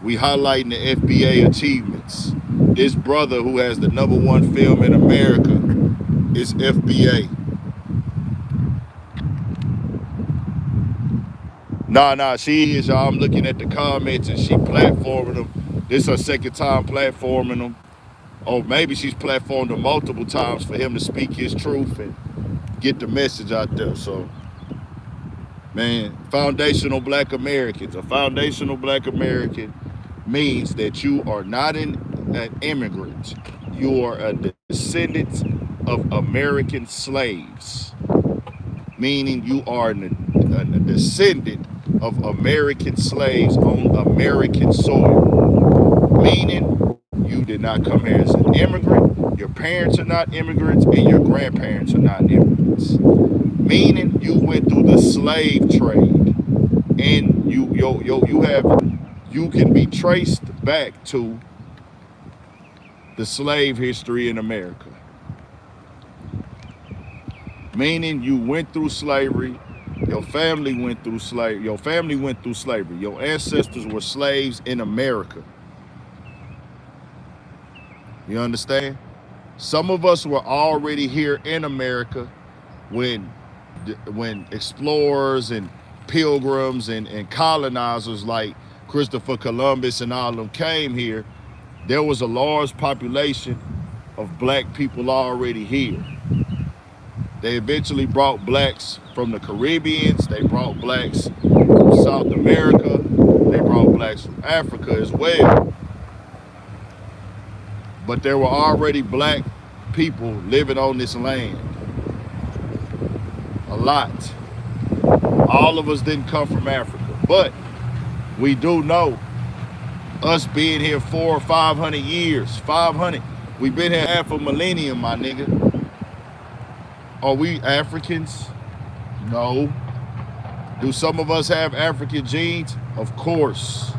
S1: We highlighting the FBA achievements. This brother who has the #1 film in America is FBA. Nah, she is, y'all. I'm looking at the comments and she platforming them. This is her second time platforming them. Or maybe she's platformed them multiple times for him to speak his truth and get the message out there. So, man, foundational black Americans. A foundational black American means that you are not an immigrant. You are a descendant of American slaves. Meaning you are a descendant of American slaves on American soil. Meaning you did not come here as an immigrant, your parents are not immigrants, and your grandparents are not immigrants. Meaning you went through the slave trade, and you can be traced back to the slave history in America. Meaning you went through slavery, your family went through slavery, your ancestors were slaves in America. You understand? Some of us were already here in America when explorers and pilgrims and colonizers like Christopher Columbus and all of them came here. There was a large population of black people already here. They eventually brought blacks from the Caribbeans. They brought blacks from South America. They brought blacks from Africa as well. But there were already black people living on this land. A lot. All of us didn't come from Africa. But we do know us being here 400 or 500 years. 500. We've been here half a millennium, my nigga. Are we Africans? No. Do some of us have African genes? Of course.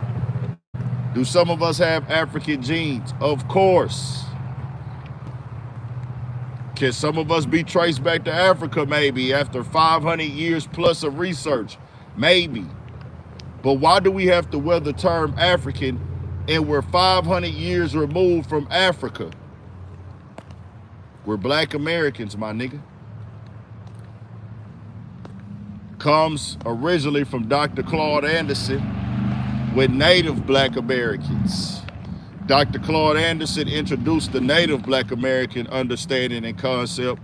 S1: Do some of us have African genes? Of course. Can some of us be traced back to Africa maybe after 500 years plus of research? Maybe. But why do we have to wear the term African and we're 500 years removed from Africa. We're black Americans, my nigga. Comes originally from Dr. Claude Anderson with Native Black Americans. Dr. Claude Anderson introduced the Native Black American understanding and concept,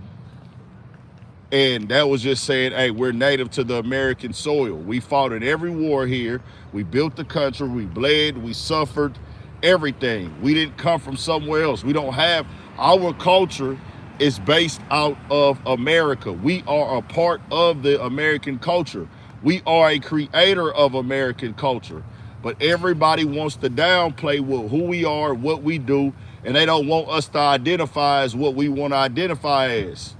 S1: and that was just saying, hey, we're native to the American soil. We fought in every war here. We built the country, we bled, we suffered, everything. We didn't come from somewhere else. We don't have, our culture is based out of America. We are a part of the American culture. We are a creator of American culture. But everybody wants to downplay who we are, what we do, and they don't want us to identify as what we want to identify as.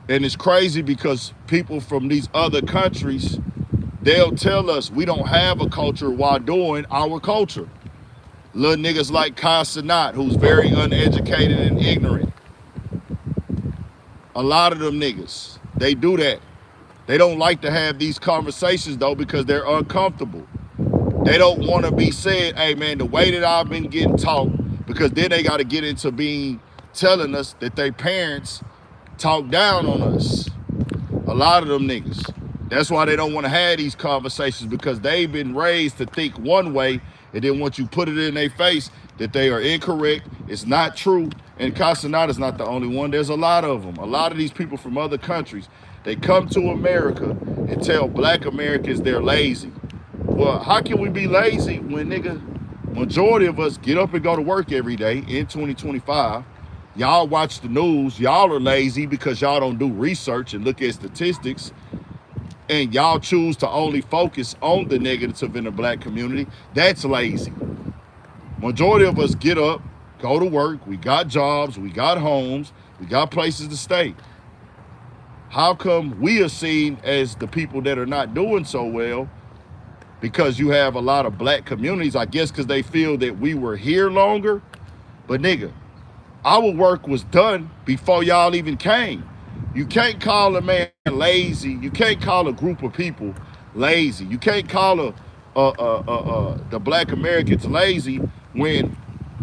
S1: And it's crazy because people from these other countries, they'll tell us we don't have a culture while doing our culture. Little niggas like Casanat, who's very uneducated and ignorant. A lot of them niggas, they do that. They don't like to have these conversations though because they're uncomfortable. They don't want to be said, hey man, the way that I've been getting taught, because then they got to get into telling us that their parents talk down on us. A lot of them niggas. That's why they don't want to have these conversations, because they've been raised to think one way, and then once you put it in their face that they are incorrect, it's not true. And Casanat is not the only one. There's a lot of them. A lot of these people from other countries, they come to America and tell black Americans they're lazy. Well, how can we be lazy when, nigga, majority of us get up and go to work every day in 2025? Y'all watch the news. Y'all are lazy because y'all don't do research and look at statistics. And y'all choose to only focus on the negative in the black community. That's lazy. Majority of us get up, go to work. We got jobs. We got homes. We got places to stay. How come we are seen as the people that are not doing so well? Because you have a lot of black communities, I guess because they feel that we were here longer. But nigga, our work was done before y'all even came. You can't call a man lazy. You can't call a group of people lazy. You can't call the black Americans lazy when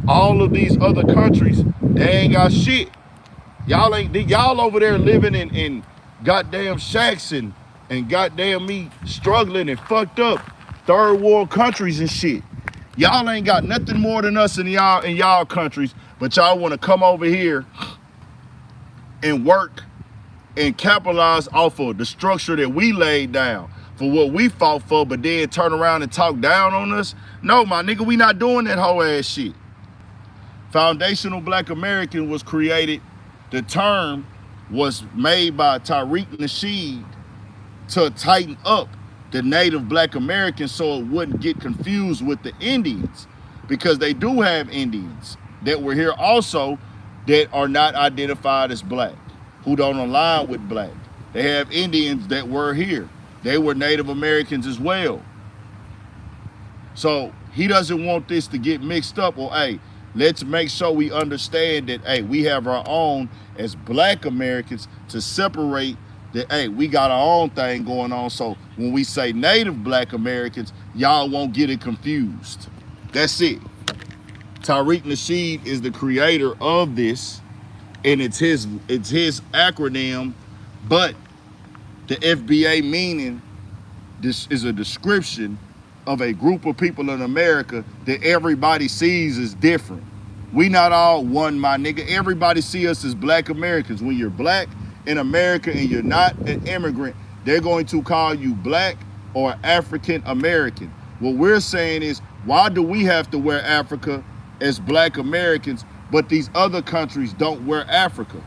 S1: all of these other countries, they ain't got shit. Y'all over there living in goddamn shacks and goddamn me struggling and fucked up third world countries and shit. Y'all ain't got nothing more than us in y'all countries, but y'all want to come over here and work and capitalize off of the structure that we laid down for what we fought for, but then turn around and talk down on us. No, my nigga, we not doing that whole ass shit. Foundational Black American was created. The term was made by Tariq Nasheed to tighten up the Native Black Americans so it wouldn't get confused with the Indians, because they do have Indians that were here also that are not identified as black, who don't align with black. They have Indians that were here. They were Native Americans as well. So he doesn't want this to get mixed up. Or, hey, let's make sure we understand that, hey, we have our own as black Americans to separate that, hey, we got our own thing going on. So when we say Native Black Americans, y'all won't get it confused. That's it. Tariq Nasheed is the creator of this, and it's his acronym, but the FBA meaning, this is a description of a group of people in America that everybody sees as different. We not all one, my nigga. Everybody see us as black Americans. When you're black in America and you're not an immigrant, they're going to call you black or African American. What we're saying is, why do we have to wear Africa as black Americans, but these other countries don't wear Africa?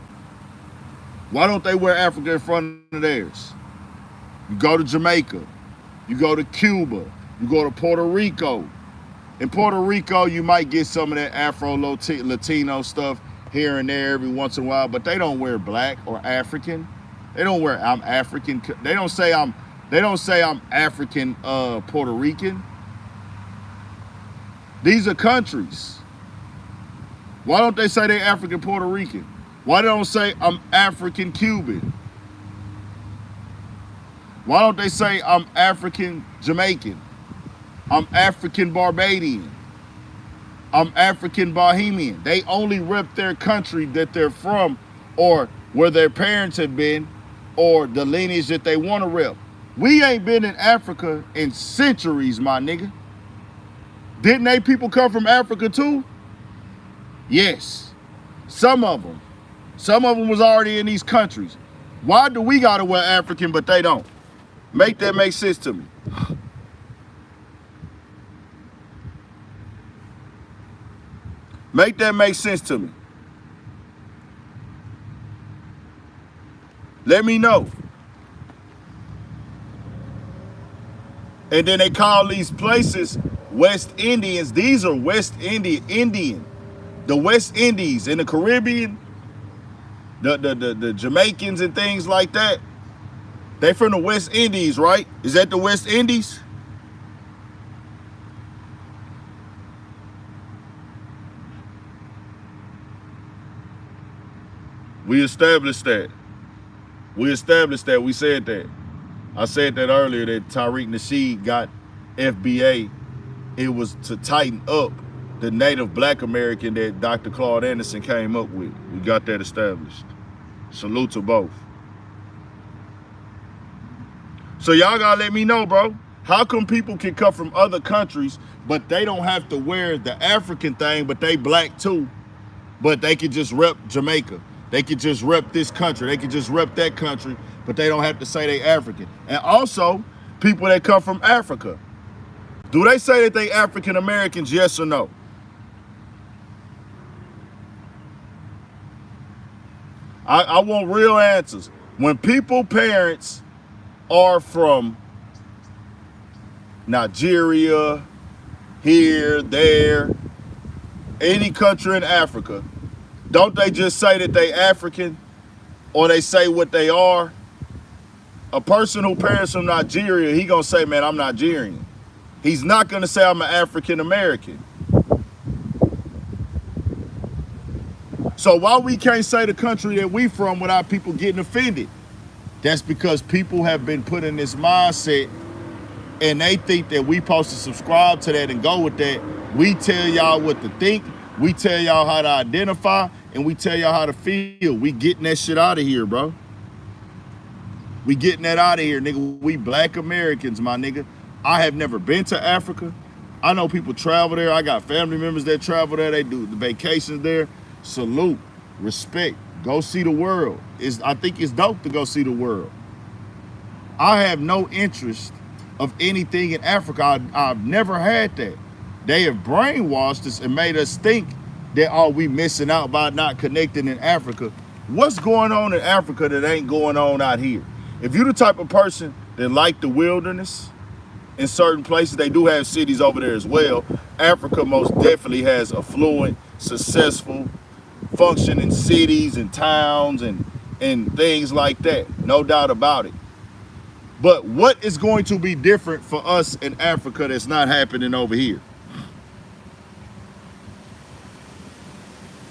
S1: Why don't they wear Africa in front of theirs? You go to Jamaica, you go to Cuba, you go to Puerto Rico. In Puerto Rico, you might get some of that Afro-Latino stuff here and there every once in a while, but they don't wear black or African. They don't wear I'm African. They don't say I'm African Puerto Rican. These are countries. Why don't they say they're African Puerto Rican? Why don't they say I'm African Cuban? Why don't they say I'm African Jamaican? I'm African Barbadian. I'm African Bahamian. They only rep their country that they're from, or where their parents have been, or the lineage that they want to rep. We ain't been in Africa in centuries, my nigga. Didn't they people come from Africa too? Yes. Some of them. Some of them was already in these countries. Why do we gotta wear African but they don't? Make that make sense to me. Make that make sense to me. Let me know. And then they call these places West Indians. These are West Indian. The West Indies in the Caribbean, the Jamaicans and things like that. They from the West Indies, right? Is that the West Indies? We established that. We said that. I said that earlier that Tariq Nasheed got FBA. It was to tighten up the native black American that Dr. Claude Anderson came up with. We got that established. Salute to both. So y'all gotta let me know, bro. How come people can come from other countries, but they don't have to wear the African thing, but they black too, but they can just rep Jamaica. They can just rep this country. They can just rep that country, but they don't have to say they African. And also, people that come from Africa. Do they say that they African Americans, yes or no? I want real answers. When people parents are from Nigeria, here, there, any country in Africa, don't they just say that they African, or they say what they are? A person who parents from Nigeria, he gonna say, man, I'm Nigerian. He's not gonna say I'm an African American. So why we can't say the country that we from without people getting offended? That's because people have been put in this mindset and they think that we supposed to subscribe to that and go with that. We tell y'all what to think, we tell y'all how to identify, and we tell y'all how to feel. We getting that shit out of here, bro. We getting that out of here, nigga. We black Americans, my nigga. I have never been to Africa. I know people travel there. I got family members that travel there. They do the vacations there. Salute, respect, go see the world. I think it's dope to go see the world. I have no interest of anything in Africa. I've never had that. They have brainwashed us and made us think that, oh, we missing out by not connecting in Africa. What's going on in Africa that ain't going on out here? If you're the type of person that like the wilderness, in certain places, they do have cities over there as well. Africa most definitely has affluent, successful, functioning cities and towns and things like that. No doubt about it. But what is going to be different for us in Africa that's not happening over here?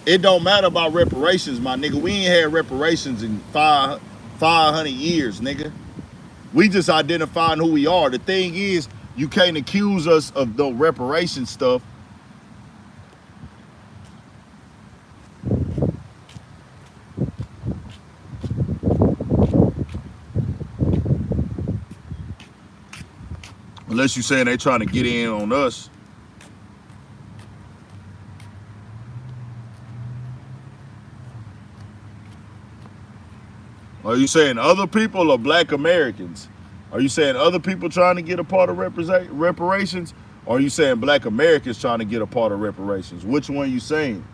S1: It don't matter about reparations, my nigga. We ain't had reparations in 500 years, nigga. We just identifying who we are. The thing is, you can't accuse us of the reparation stuff. Unless you saying they trying to get in on us. Are you saying other people or black Americans? Are you saying other people trying to get a part of reparations? Or are you saying black Americans trying to get a part of reparations? Which one are you saying?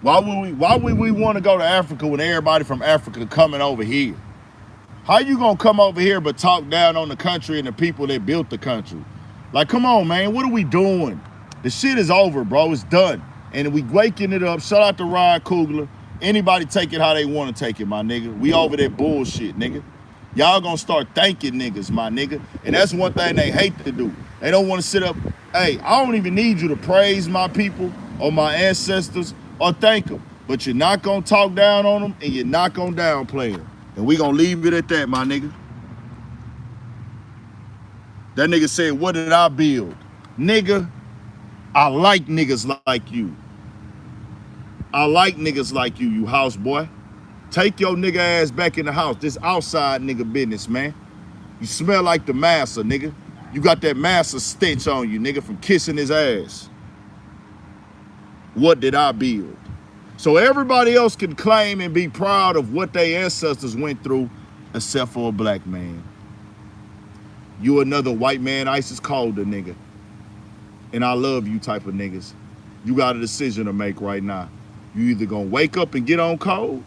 S1: Why would we want to go to Africa when everybody from Africa coming over here? How you gonna come over here but talk down on the country and the people that built the country? Like, come on, man, what are we doing? The shit is over, bro, it's done. And we waking it up. Shout out to Ryan Coogler. Anybody take it how they want to take it, my nigga. We over that bullshit, nigga. Y'all gonna start thanking niggas, my nigga. And that's one thing they hate to do. They don't want to sit up. Hey, I don't even need you to praise my people or my ancestors or thank them. But you're not gonna talk down on them and you're not gonna downplay them. And we gonna leave it at that, my nigga. That nigga said, what did I build? Nigga, I like niggas like you. I like niggas like you house boy. Take your nigga ass back in the house. This outside nigga business, man. You smell like the massa, nigga. You got that massa stench on you, nigga, from kissing his ass. What did I build? So everybody else can claim and be proud of what their ancestors went through, except for a black man. You another white man ISIS colder nigga. And I love you type of niggas. You got a decision to make right now. You either gonna wake up and get on code,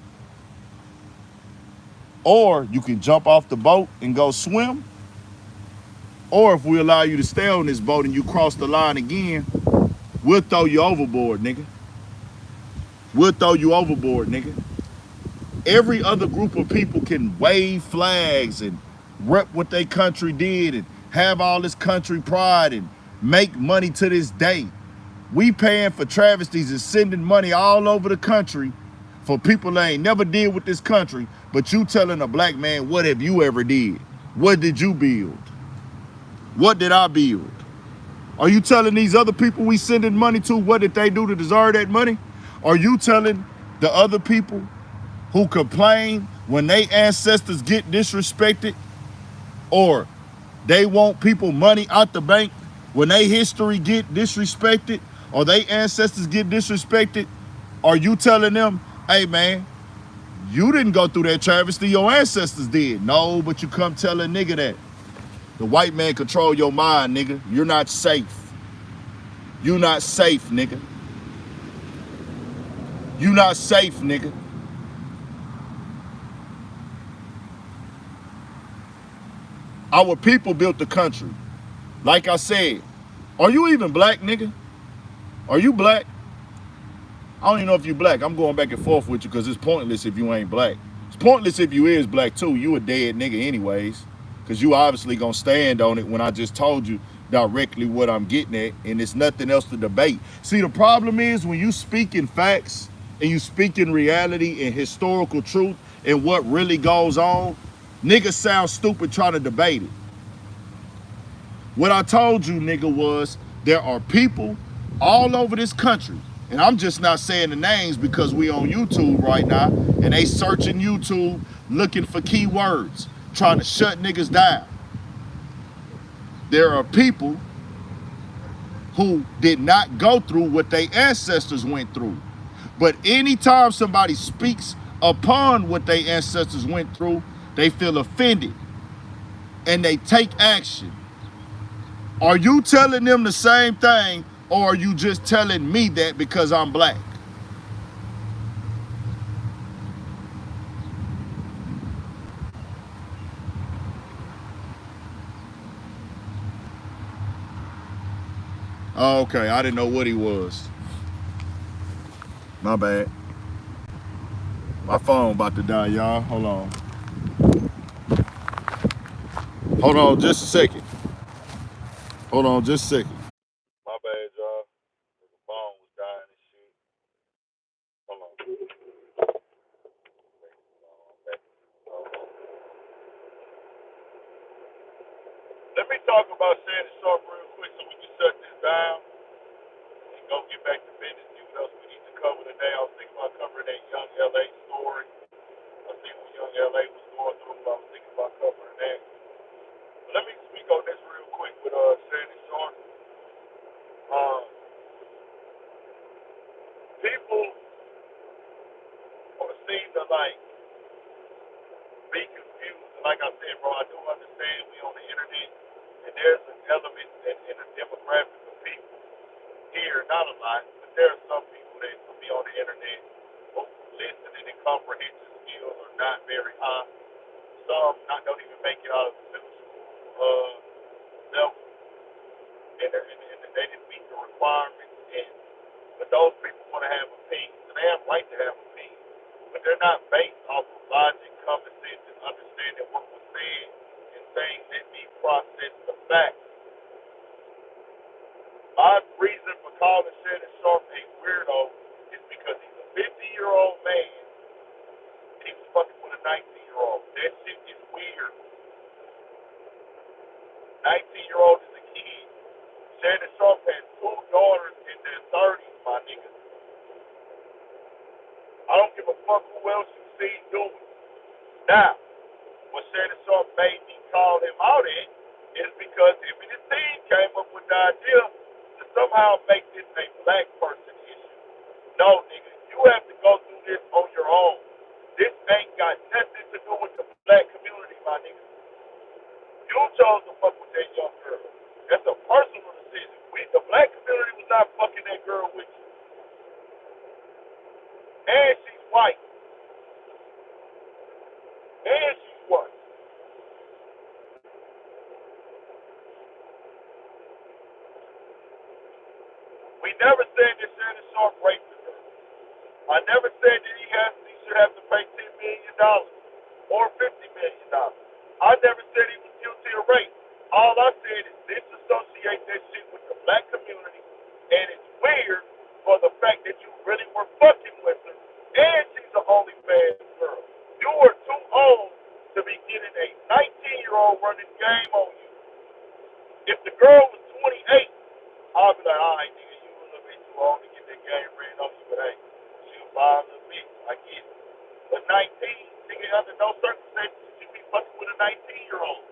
S1: or you can jump off the boat and go swim, or if we allow you to stay on this boat and you cross the line again, we'll throw you overboard, nigga. We'll throw you overboard, nigga. Every other group of people can wave flags and rep what their country did and have all this country pride and make money to this day. We paying for travesties and sending money all over the country for people that ain't never did with this country, but you telling a black man, what have you ever did? What did you build? What did I build? Are you telling these other people we sending money to, what did they do to deserve that money? Are you telling the other people who complain when their ancestors get disrespected, or they want people money out the bank when their history get disrespected, or their ancestors get disrespected? Are you telling them, hey man, you didn't go through that travesty, your ancestors did? No, but you come tell a nigga that. The white man control your mind, nigga. You're not safe. You not safe, nigga. You not safe, nigga. Our people built the country. Like I said, are you even black, nigga? Are you black? I don't even know if you black. I'm going back and forth with you because it's pointless if you ain't black. It's pointless if you is black too. You a dead nigga anyways, because you obviously gonna stand on it when I just told you directly what I'm getting at, and it's nothing else to debate. See, the problem is when you speak in facts and you speak in reality and historical truth and what really goes on, niggas sound stupid trying to debate it. What I told you, nigga, was there are people all over this country, and I'm just not saying the names because we on YouTube right now, and they searching YouTube looking for keywords, trying to shut niggas down. There are people who did not go through what their ancestors went through. But anytime somebody speaks upon what their ancestors went through, they feel offended and they take action. Are you telling them the same thing, or are you just telling me that because I'm black? Oh, okay, I didn't know what he was. My bad. My phone about to die, y'all. Hold on. Hold on just a second. Hold on just a second. My bad, y'all. The phone was dying and shit. Hold on. Let me talk about Shannon Sharpe real quick so we can shut this down and go get back to business. See what else we need to cover today. I was thinking about covering that Young LA story. I see what Young LA was going through. I was thinking about covering that. But let me speak on this real quick with Shannon Sharpe. People seem to like be confused. And like I said, bro, I do understand we on the internet, and there's an element in a demographic of people here, not a lot, but there are some people that will be on the internet who listening and comprehension skills are not very high. Some don't even make it out of the middle school level, and they didn't meet the requirements. But those people want to have opinions, and they have right to have opinions, but they're not based off of logic, common sense, and understanding what was said and saying, let me process the facts. My reason for calling Shannon Sharpe a weirdo is because he's a 50-year-old man and he was fucking with a 19-year-old. old is a kid. Shannon Sharpe has 2 daughters in their 30s, my nigga. I don't give a fuck who else you see do it. Now, what Shannon Sharpe made me call him out in is because him and his team came up with the idea to somehow make this a black person issue. No, nigga, you have to go through this on your own. This ain't got nothing to do with the black community, my nigga. You chose to fuck with that young girl. That's a personal decision. The black community was not fucking that girl with you. And she's white. And she's white. We never said that Shannon Sharpe raped her. I never said that he should have to pay $10 million or $50 million. I never said he was guilty of rape. All I said is disassociate that shit with the black community, and it's weird for the fact that you really were fucking with her, and she's the only bad girl. You were too old to be getting a 19-year-old running game on you. If the girl was 28, I'll be like, all right, nigga, you a little bit too old to get that game ran on you, but hey, she'll buy a little bit. I get it. But 19, nigga, under no circumstances should you be fucking with a 19-year-old.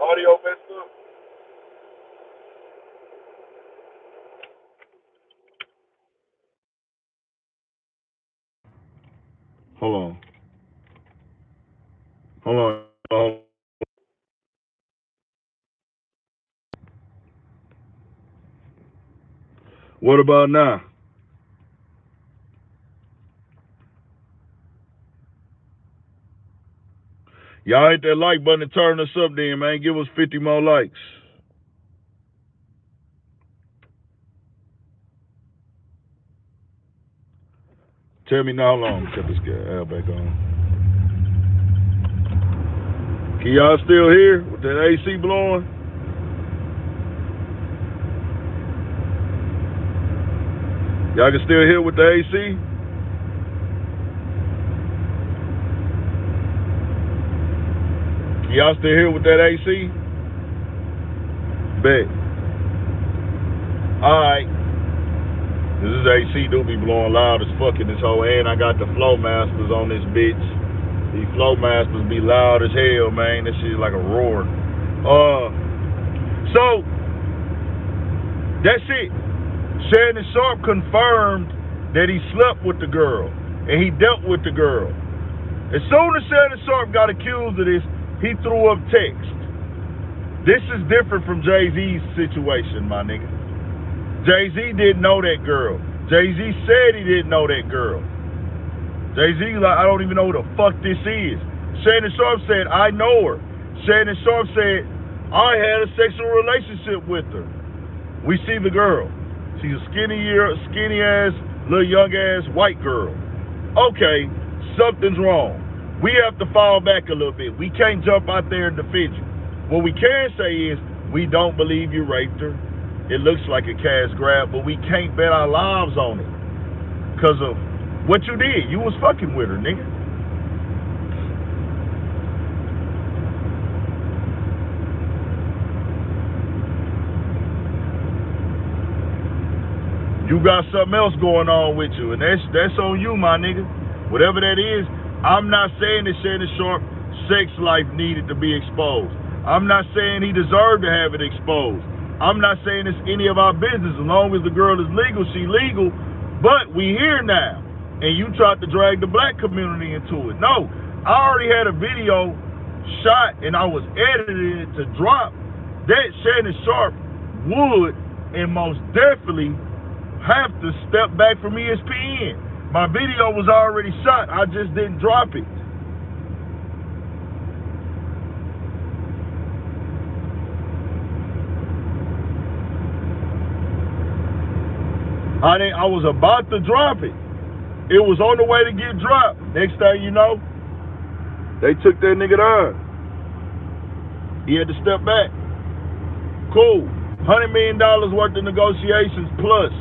S1: Audio messed up. Hold on. What about now? Y'all hit that like button and turn us up then, man. Give us 50 more likes. Tell me now how long. Cut this air back on. Can y'all still hear with that AC blowing? Y'all can still hear with the AC? Can y'all still hear with that AC? Bet. Alright. This is AC do be blowing loud as fuck in this whole, and I got the Flow Masters on this bitch. These Flow Masters be loud as hell, man. This shit is like a roar. So that's it. Shannon Sharpe confirmed that he slept with the girl and he dealt with the girl. As soon as Shannon Sharpe got accused of this, he threw up text. This is different from Jay-Z's situation, my nigga. Jay-Z didn't know that girl. Jay-Z said he didn't know that girl. Jay-Z like, I don't even know who the fuck this is. Shannon Sharpe said, I know her. Shannon Sharpe said, I had a sexual relationship with her. We see the girl. She's a skinny ass, little young ass white girl. Okay, something's wrong. We have to fall back a little bit. We can't jump out there and defend you. What we can say is, we don't believe you raped her. It looks like a cash grab, but we can't bet our lives on it because of what you did. You was fucking with her, nigga. You got something else going on with you, and that's on you, my nigga. Whatever that is, I'm not saying that Shannon Sharpe sex life needed to be exposed. I'm not saying he deserved to have it exposed. I'm not saying it's any of our business. As long as the girl is legal, she legal. But we here now. And you tried to drag the black community into it. No, I already had a video shot and I was editing it to drop. That Shannon Sharpe would and most definitely have to step back from ESPN. My video was already shot. I just didn't drop it. I was about to drop it. It was on the way to get dropped. Next thing you know, they took that nigga down. He had to step back. Cool. $100 million worth of negotiations plus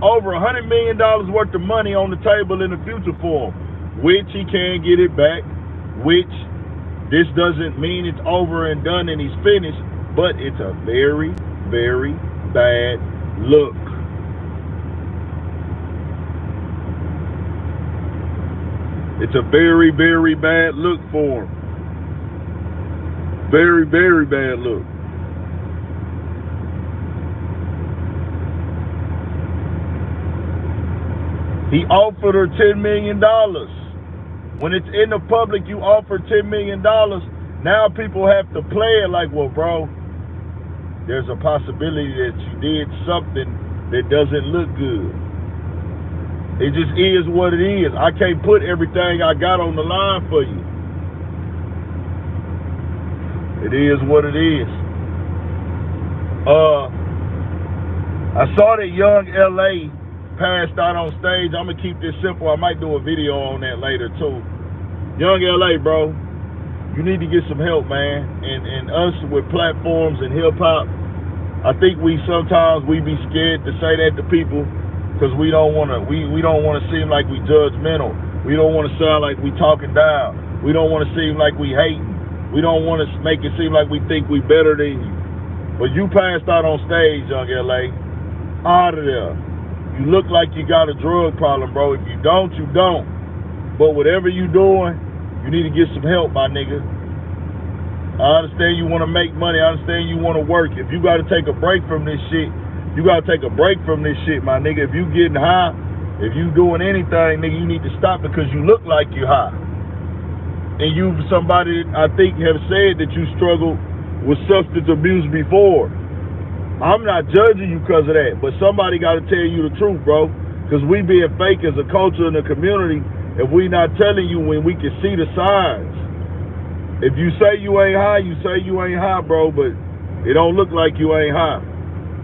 S1: over $100 million worth of money on the table in the future for him, which he can get it back, which This doesn't mean it's over and done and he's finished, but it's a very, very bad look. It's a very, very bad look for him. Very, very bad look. He offered her $10 million. When it's in the public, you offer $10 million. Now people have to play it like, well, bro, there's a possibility that you did something that doesn't look good. It just is what it is. I can't put everything I got on the line for you. It is what it is. I saw that young LA passed out on stage. I'm gonna keep this simple. I might do a video on that later too. Young LA, bro, you need to get some help, man. And us with platforms and hip hop, I think sometimes we be scared to say that to people because we don't wanna seem like we judgmental. We don't wanna sound like we talking down. We don't wanna seem like we hating. We don't wanna make it seem like we think we better than you. But you passed out on stage, young LA. Out of there. You look like you got a drug problem, bro. If you don't, you don't. But whatever you doing, you need to get some help, my nigga. I understand you want to make money. I understand you want to work. If you got to take a break from this shit, you got to take a break from this shit, my nigga. If you getting high, if you doing anything, nigga, you need to stop because you look like you high. And you, somebody, I think, have said that you struggled with substance abuse before. I'm not judging you because of that, but somebody got to tell you the truth, bro. Because we being fake as a culture in the community, if we not telling you when we can see the signs. If you say you ain't high, you say you ain't high, bro, but it don't look like you ain't high.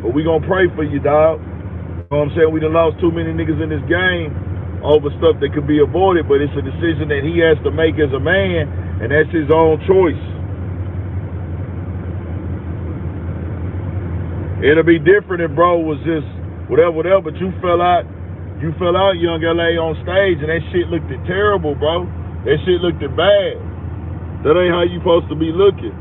S1: But we gonna pray for you, dog. You know what I'm saying? We done lost too many niggas in this game over stuff that could be avoided, but it's a decision that he has to make as a man, and that's his own choice. It'll be different if bro was just whatever, but you fell out, young LA on stage, and that shit looked terrible, bro. That shit looked bad. That ain't how you supposed to be looking.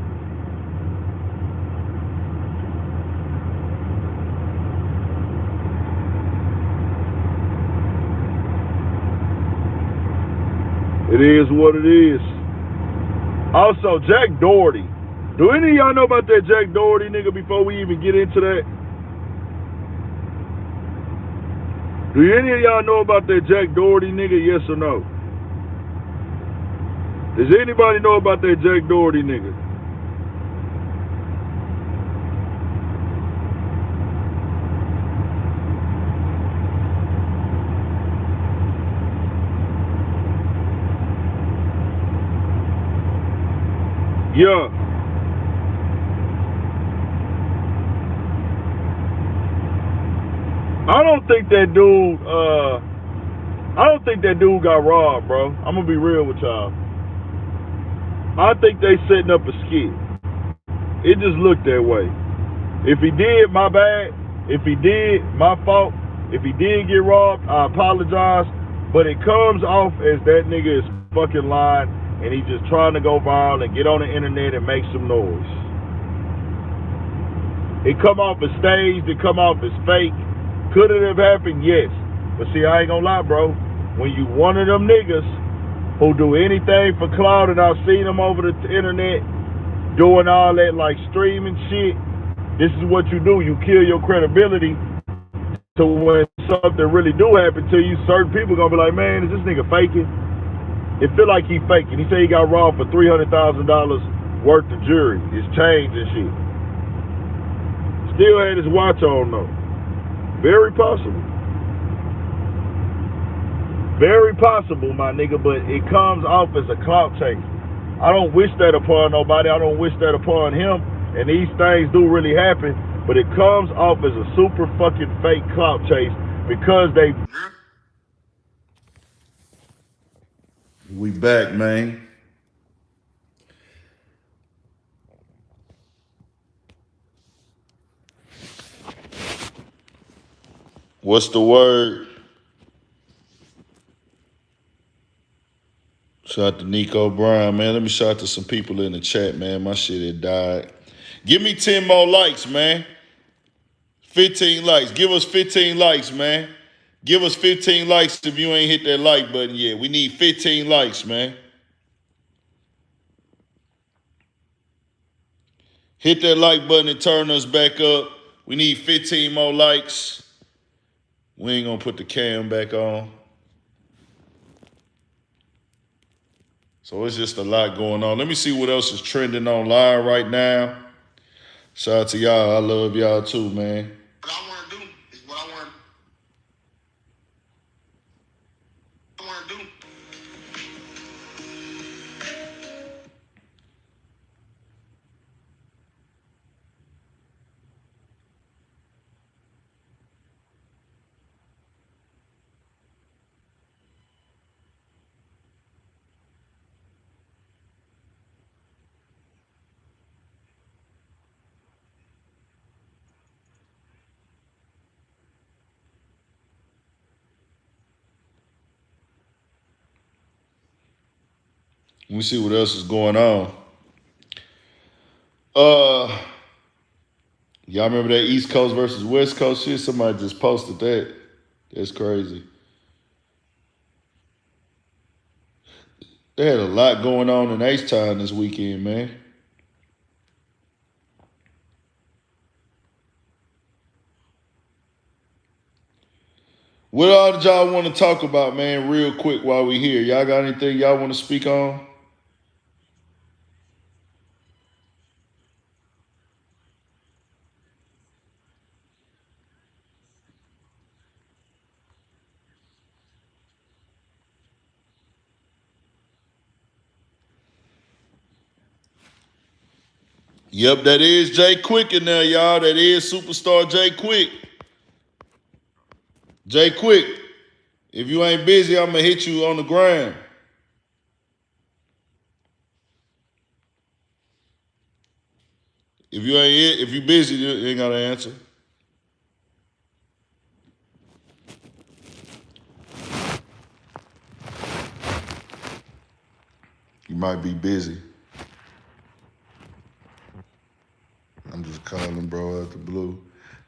S1: It is what it is. Also, Jack Doherty. Do any of y'all know about that Jack Doherty nigga before we even get into that? Do any of y'all know about that Jack Doherty nigga, yes or no? Does anybody know about that Jack Doherty nigga? Yeah. I don't think that dude got robbed, bro. I'm gonna be real with y'all. I think they setting up a skit. It just looked that way. If he did, my bad. If he did, my fault. If he did get robbed, I apologize. But it comes off as that nigga is fucking lying and he's just trying to go viral and get on the internet and make some noise. It come off as staged, it come off as fake. Could it have happened? Yes. But see, I ain't gonna lie, bro. When you one of them niggas who do anything for clout, and I've seen them over the internet doing all that like streaming shit, this is what you do. You kill your credibility. So when something really do happen to you, certain people gonna be like, man, is this nigga faking? It feel like he faking. He said he got robbed for $300,000 worth of jewelry, his chains and shit. Still had his watch on though. Very possible. Very possible, my nigga, but it comes off as a clout chase. I don't wish that upon nobody. I don't wish that upon him. And these things do really happen, but it comes off as a super fucking fake clout chase because they... We back, man. What's the word? Shout out to Nico Brown, man. Let me shout out to some people in the chat, man. My shit had died. Give me 10 more likes, man. 15 likes. Give us 15 likes, man. Give us 15 likes if you ain't hit that like button yet. We need 15 likes, man. Hit that like button and turn us back up. We need 15 more likes. We ain't gonna put the cam back on. So it's just a lot going on. Let me see what else is trending online right now. Shout out to y'all. I love y'all too, man.
S2: What I want to do is what I want to do.
S1: Let me see what else is going on. Y'all remember that East Coast versus West Coast shit? Somebody just posted that. That's crazy. They had a lot going on in H-Town this weekend, man. What all did y'all want to talk about, man, real quick while we here? Y'all got anything y'all want to speak on? Yep, that is Jay Quick in there, y'all. That is superstar Jay Quick. Jay Quick, if you ain't busy, I'm going to hit you on the ground. If you busy, you ain't got to answer. You might be busy. I'm just calling bro out the blue.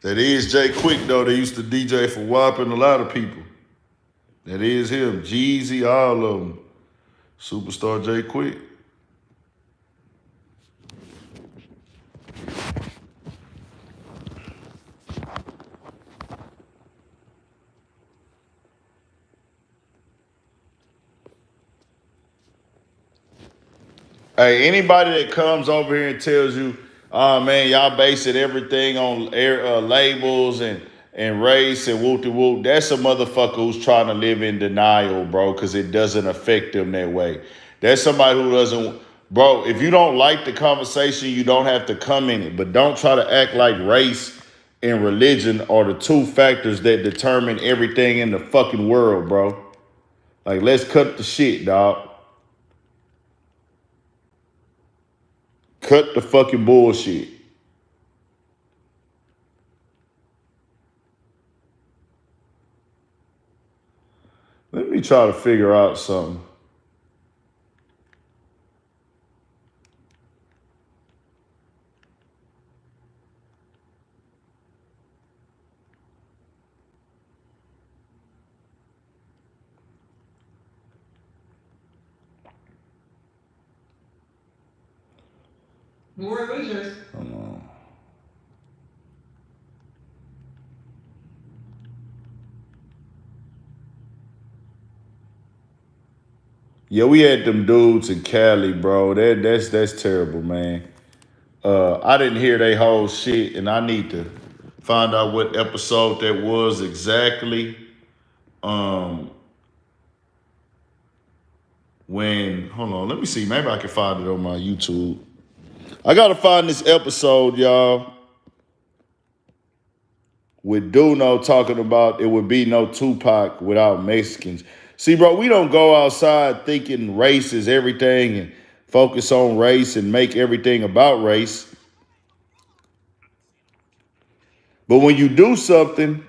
S1: That is Jay Quick, though. They used to DJ for WAP and a lot of people. That is him. Jeezy, all of them. Superstar Jay Quick. Hey, anybody that comes over here and tells you, oh man, y'all basing everything on labels and race and whoop-de-whoop, that's a motherfucker who's trying to live in denial, bro, because it doesn't affect them that way. That's somebody who doesn't, bro, if you don't like the conversation, you don't have to come in it, but don't try to act like race and religion are the two factors that determine everything in the fucking world, bro. Like, let's cut the shit, dog. Cut the fucking bullshit. Let me try to figure out something.
S4: More losers.
S1: Hold on. Yeah, we had them dudes in Cali, bro. That's terrible, man. I didn't hear they whole shit, and I need to find out what episode that was exactly. When hold on, let me see. Maybe I can find it on my YouTube. I gotta find this episode, y'all, with Duno talking about it would be no Tupac without Mexicans. See, bro, we don't go outside thinking race is everything and focus on race and make everything about race. But when you do something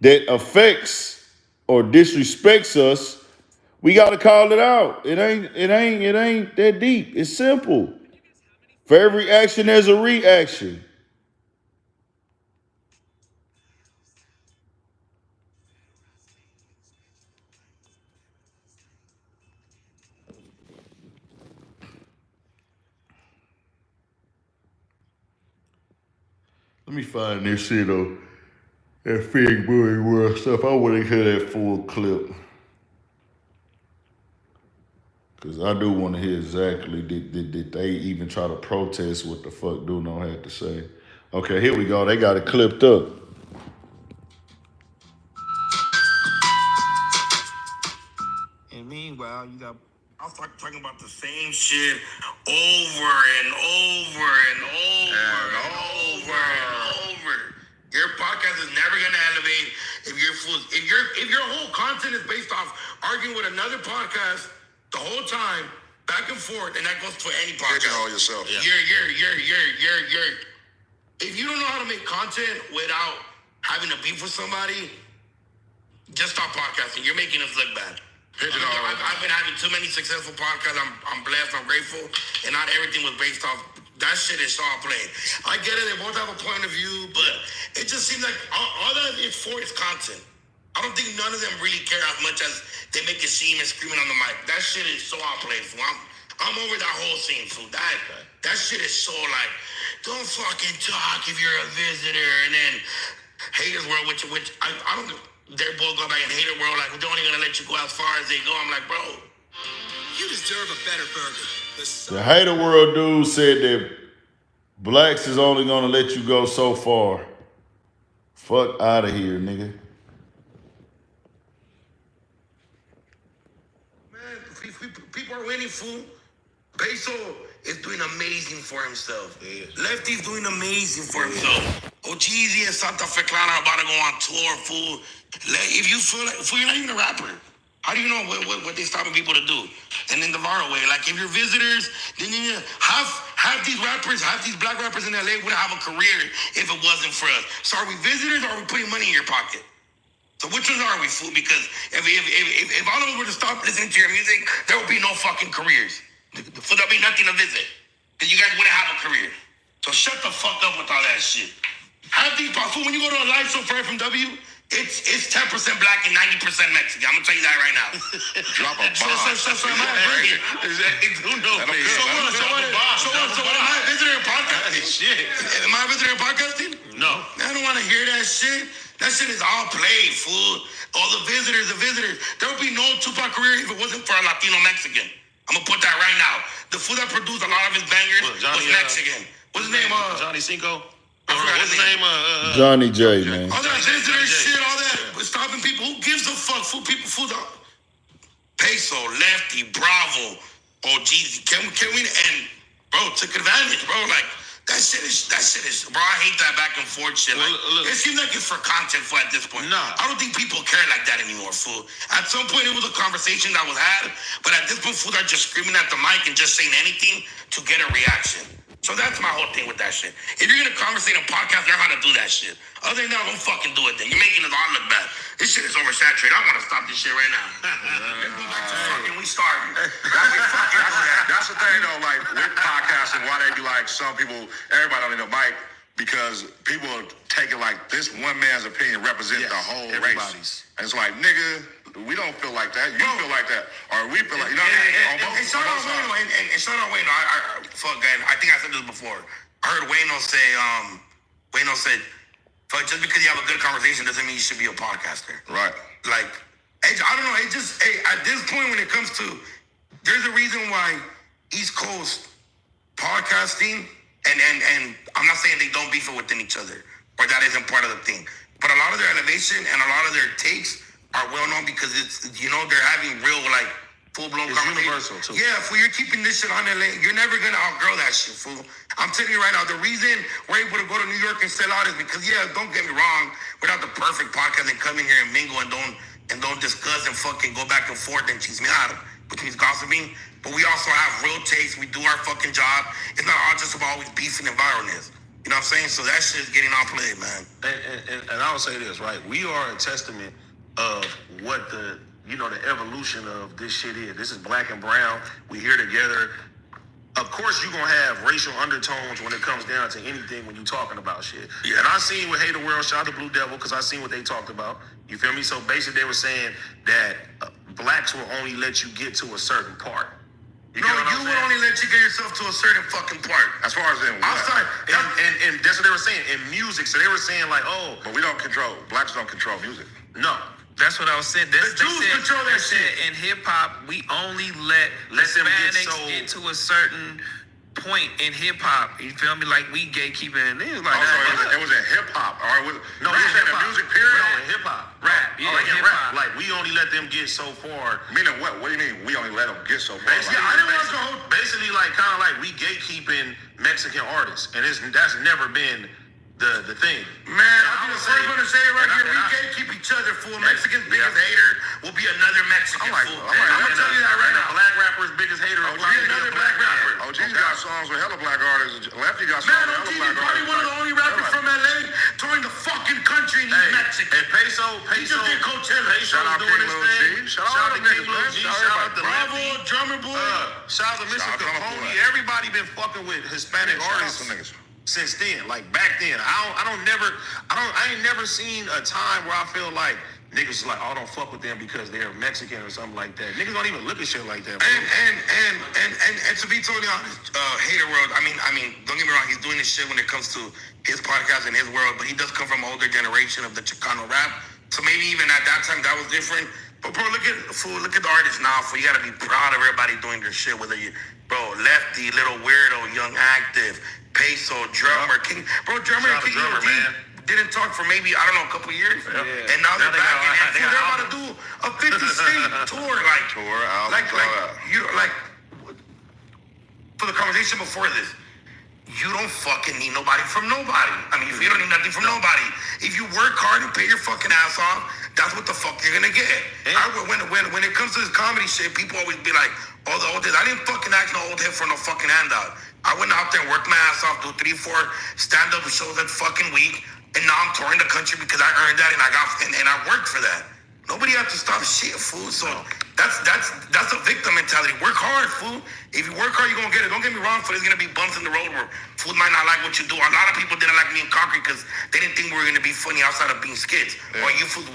S1: that affects or disrespects us, We got to call it out. It ain't that deep. It's simple. For every action, there's a reaction. Let me find this shit on that Fig Boy World stuff. I want to hear that full clip. Because I do want to hear exactly, did they even try to protest what the fuck Duno had to say? Okay, here we go. They got it clipped up.
S4: And meanwhile, you got... I'll start talking about the same shit over and over and over. Your podcast is never gonna elevate if your whole content is based off arguing with another podcast the whole time, back and forth, and that goes for any podcast.
S5: All yourself.
S4: Yeah. You're. If you don't know how to make content without having to beef with somebody, just stop podcasting. You're making us look bad. I've been having too many successful podcasts. I'm blessed. I'm grateful, and not everything was based off. That shit is all played. I get it. They both have a point of view, but it just seems like all that is for is content. I don't think none of them really care as much as they make it seem and screaming on the mic. That shit is so outplayed. I'm over that whole scene, fool. That shit is so like, don't fucking talk if you're a visitor, and then Haters World, which I don't. They're both going back in Hater World, like, we're only gonna let you go as far as they go. I'm like, bro,
S5: You deserve a better burger.
S1: The Hater World dude said that blacks is only gonna let you go so far. Fuck out of here, nigga.
S4: man, people are winning, fool. Peso is doing amazing for himself.
S2: Yeah.
S4: Lefty's doing amazing for himself. Ochizi and Santa Fe Clan are about to go on tour, fool. If you feel like, fool, you're not even a rapper. How do you know what they're stopping people to do? And in the viral way, like if you're visitors, then you half these rappers, half these black rappers in LA wouldn't have a career if it wasn't for us. So are we visitors or are we putting money in your pocket? So which ones are we, fool? Because if all of us were to stop listening to your music, there would be no fucking careers. There'll be nothing to visit. Because you guys wouldn't have a career. So shut the fuck up with all that shit. Half these fool, when you go to a live show for FMW, it's 10% black and 90% Mexican. I'm gonna tell you that right now.
S5: Drop a bomb.
S4: So am I bringing? So am I visiting a podcast?
S2: Shit.
S4: Am I visiting a podcasting?
S2: No.
S4: I don't want to hear that shit. That shit is all played, fool. All the visitors. There would be no Tupac career if it wasn't for a Latino Mexican. I'm gonna put that right now. The fool that produced a lot of his bangers was Mexican. What's his name?
S2: Johnny Cinco?
S4: I forgot
S2: What's his name?
S1: Johnny J, man.
S4: All that visitor shit, all that stopping people. Who gives a fuck? Fool people, fool. Peso, Lefty, Bravo, Jeezy. Can we? And bro, took advantage, bro. Like that shit is. Bro, I hate that back and forth shit. Like it seems like it's for content for at this point.
S2: Nah.
S4: I don't think people care like that anymore, fool. At some point, it was a conversation that was had, but at this point, fools are just screaming at the mic and just saying anything to get a reaction. So that's my whole thing with that shit. If you're gonna conversate on podcast, learn how to do that shit. Other than that, don't fucking do it then. You're making us all look bad. This shit is oversaturated. I wanna stop this shit right now. Let's go back to fucking we starving.
S5: That's the thing though, like with podcasting, why they be like some people, everybody don't need a mic, because people are taking like this one man's opinion represents the whole race. And it's like, nigga, we don't feel like that. You feel like that. Or we feel like, you know what I mean?
S4: And shout out Wayno, and shout out Wayno. Fuck, I think I said this before. I heard Wayno said, fuck, just because you have a good conversation doesn't mean you should be a podcaster.
S5: Right.
S4: Like, I don't know. It just, at this point when it comes to, there's a reason why East Coast podcasting, and I'm not saying they don't beef it within each other, or that isn't part of the thing. But a lot of their elevation and a lot of their takes are well known because it's, they're having real, like, full-blown conversation.
S2: Universal, too.
S4: Yeah, fool, you're keeping this shit on LA. You're never going to outgrow that shit, fool. I'm telling you right now, the reason we're able to go to New York and sell out is because, yeah, don't get me wrong, without the perfect podcast and come in here and mingle and don't discuss and fucking go back and forth and chismear, which means gossiping. But we also have real takes. We do our fucking job. It's not all just about always beefing and viralness. You know what I'm saying? So that shit is getting all played, man.
S2: And I will say this, right? We are a testament of what the
S6: you know, the evolution of this shit is. This is black and brown. We here together. Of course, you're going to have racial undertones when it comes down to anything when you're talking about shit. Yeah. And I seen with Hey the World, shout out to Blue Devil, because I seen what they talked about. You feel me? So basically they were saying that blacks will only let you get to a certain part.
S4: You would only let you get yourself to a certain fucking part.
S5: As far as in what?
S6: Outside, and that's what they were saying, in music. So they were saying like, oh.
S5: But we don't control, blacks don't control music.
S6: No.
S7: That's what I was saying.
S4: The Jews control that shit.
S7: In hip hop, we only let
S6: them
S7: Hispanics get to a certain point in hip hop. You feel me? Like we gatekeeping. It was like
S5: it was in hip hop. Or
S6: no,
S5: you saying the music period?
S6: No, in hip hop.
S7: Rap. Yeah,
S6: like in
S7: hip
S6: rap.
S7: hop.
S6: Like we only let them get so far.
S5: Meaning what? What do you mean we only let them get so far?
S6: Basically, like kind of like we gatekeeping Mexican artists, and that's never been the thing.
S4: Man, I'll be the first one to say it right here. We gatekeep each other, fool. Mexican's biggest hater will be another Mexican, fool. I'm gonna tell you that right now.
S6: Black rapper's biggest hater will be
S4: another black rapper.
S5: OG's got songs with hella black artists. Lefty got songs with hella black artists.
S4: Probably one of the only rappers from LA touring the fucking country, and he's Mexican.
S6: And Peso
S4: did Coachella.
S6: Peso's doing his thing. Shout out to King Lil G. Shout out to
S4: Bravo, Drummer Boy.
S6: Shout out to Mr. Capone. Everybody been fucking with Hispanic artists since then. Like back then, I ain't never seen a time where I feel like niggas is like, oh, don't fuck with them because they're Mexican or something like that. Niggas don't even look at shit like that, bro.
S4: And to be totally honest, Hater World, I mean, don't get me wrong, he's doing this shit when it comes to his podcast and his world, but he does come from an older generation of the Chicano rap. So maybe even at that time that was different. But bro, look at the artists now, fool. You gotta be proud of everybody doing their shit, whether you, bro, Lefty, Little Weirdo, Young Active, Peso, Drummer, King. Bro, Drummer and King Lil G didn't talk for maybe, I don't know, a couple years. Yeah. And now they're back and they're about to do a 50-state tour. For the conversation before this, you don't fucking need nobody from nobody. I mean, you don't need nothing from nobody. If you work hard and pay your fucking ass off, that's what the fuck you're gonna get. Yeah. When it comes to this comedy shit, people always be like, oh, the old head. I didn't fucking ask no old head for no fucking handout. I went out there and worked my ass off, do 3-4 stand-up shows that fucking week, and now I'm touring the country because I earned that and I worked for that. Nobody has to stop shit, fool. So that's a victim mentality. Work hard, fool. If you work hard, you're gonna get it. Don't get me wrong, fool. There's gonna be bumps in the road where fool might not like what you do. A lot of people didn't like me in Concrete because they didn't think we were gonna be funny outside of being skits. Yeah. Or you fools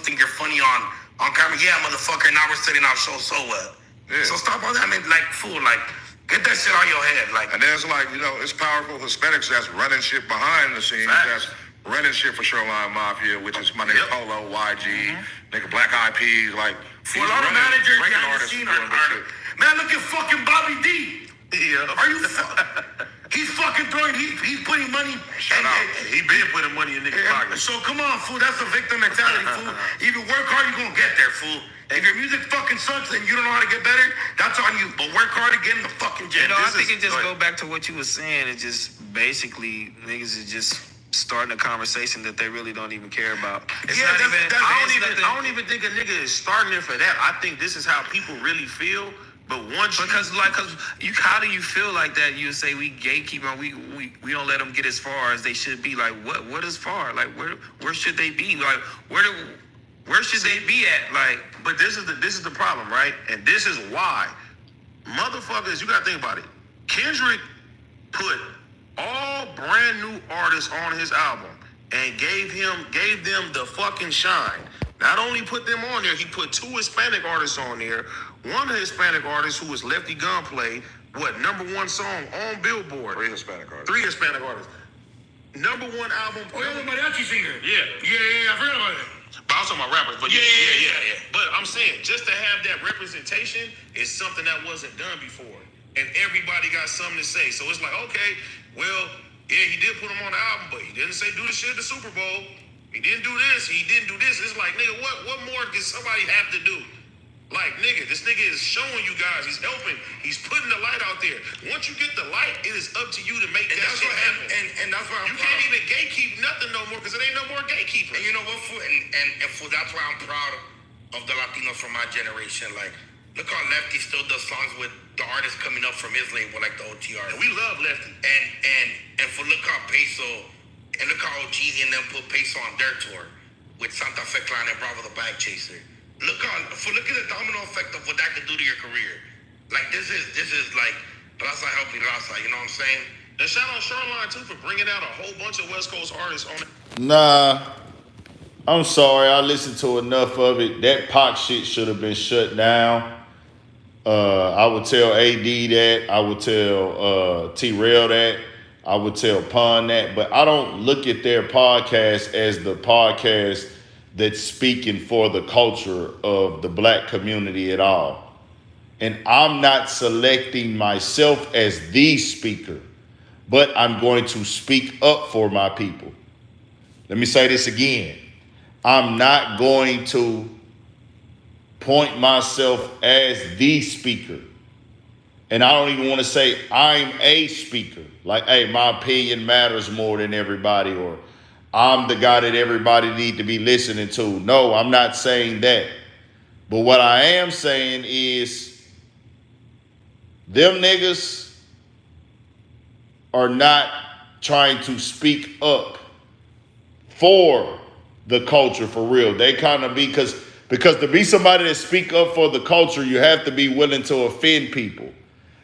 S4: think you're funny on camera. Yeah, motherfucker. Now we're setting our show so well. Yeah. So stop all that, man. Like, fool, like. Get that shit on your head, like.
S5: And there's like, you know, it's powerful Hispanics that's running shit behind the scenes. That's running shit for Shoreline Mafia, which is my nigga Polo, YG, nigga Black Eyed Peas, like.
S4: For a lot of managers behind the scene are man, look at fucking Bobby D.
S6: Yeah.
S4: Are you? He's fucking throwing. He's putting money.
S6: He been putting money in niggas' pockets.
S4: So come on, fool. That's a victim mentality, fool. If you work hard, you're gonna get there, fool. If your music fucking sucks and you don't know how to get better, that's on you. But work hard to get in the fucking gym.
S7: You know, I think it just go back to what you were saying. It just basically niggas is just starting a conversation that they really don't even care about.
S6: I don't even think a nigga is starting it for that. I think this is how people really feel. But once
S7: how do you feel like that? You say we gatekeep and we don't let them get as far as they should be. Like what is far? Like where should they be? Like where should they be at? Like,
S6: but this is the problem, right? And this is why motherfuckers, you gotta think about it. Kendrick put all brand new artists on his album and gave them the fucking shine. Not only put them on there, he put 2 Hispanic artists on there. One Hispanic artist who was Lefty Gunplay, #1 song on Billboard.
S5: 3 Hispanic artists.
S6: 3 Hispanic artists. #1 album.
S4: Oh, yeah, the mariachi singer.
S6: Yeah,
S4: I forgot about it.
S6: But I'm talking about rappers, but yeah. But I'm saying, just to have that representation is something that wasn't done before. And everybody got something to say. So it's like, okay, well, yeah, he did put him on the album, but he didn't say do the shit at the Super Bowl. He didn't do this, he didn't do this. It's like, nigga, what more does somebody have to do? Like, nigga, this nigga is showing you guys, he's helping, he's putting the light out there. Once you get the light, it is up to you to make that shit happen.
S4: And that's why
S6: you can't even gatekeep nothing no more because it ain't no more gatekeeping.
S4: And you know what, fool? And fool, that's why I'm proud of the Latinos from my generation. Like, look how Lefty still does songs with the artists coming up from his label, like the OTR.
S6: And we love Lefty.
S4: And for look how Peso, and look how OGZ and them put Peso on their tour with Santa Fe Clan and Bravo the Bag Chaser. look at the domino effect of what that could do to your career. Like this is like raza helping raza. You know what I'm saying?
S6: And shout out Shoreline too for bringing out a whole bunch of West Coast artists on it.
S1: Nah, I'm sorry. I listened to enough of it. That Pac shit should have been shut down. I would tell AD that. I would tell T-Rail that. I would tell Pun that. But I don't look at their podcast as the podcast that's speaking for the culture of the black community at all. And I'm not selecting myself as the speaker, but I'm going to speak up for my people. Let me say this again. I'm not going to point myself as the speaker. And I don't even want to say I'm a speaker. Like, hey, my opinion matters more than everybody, or I'm the guy that everybody need to be listening to. No, I'm not saying that. But what I am saying is them niggas are not trying to speak up for the culture for real. They kind of because to be somebody that speak up for the culture, you have to be willing to offend people.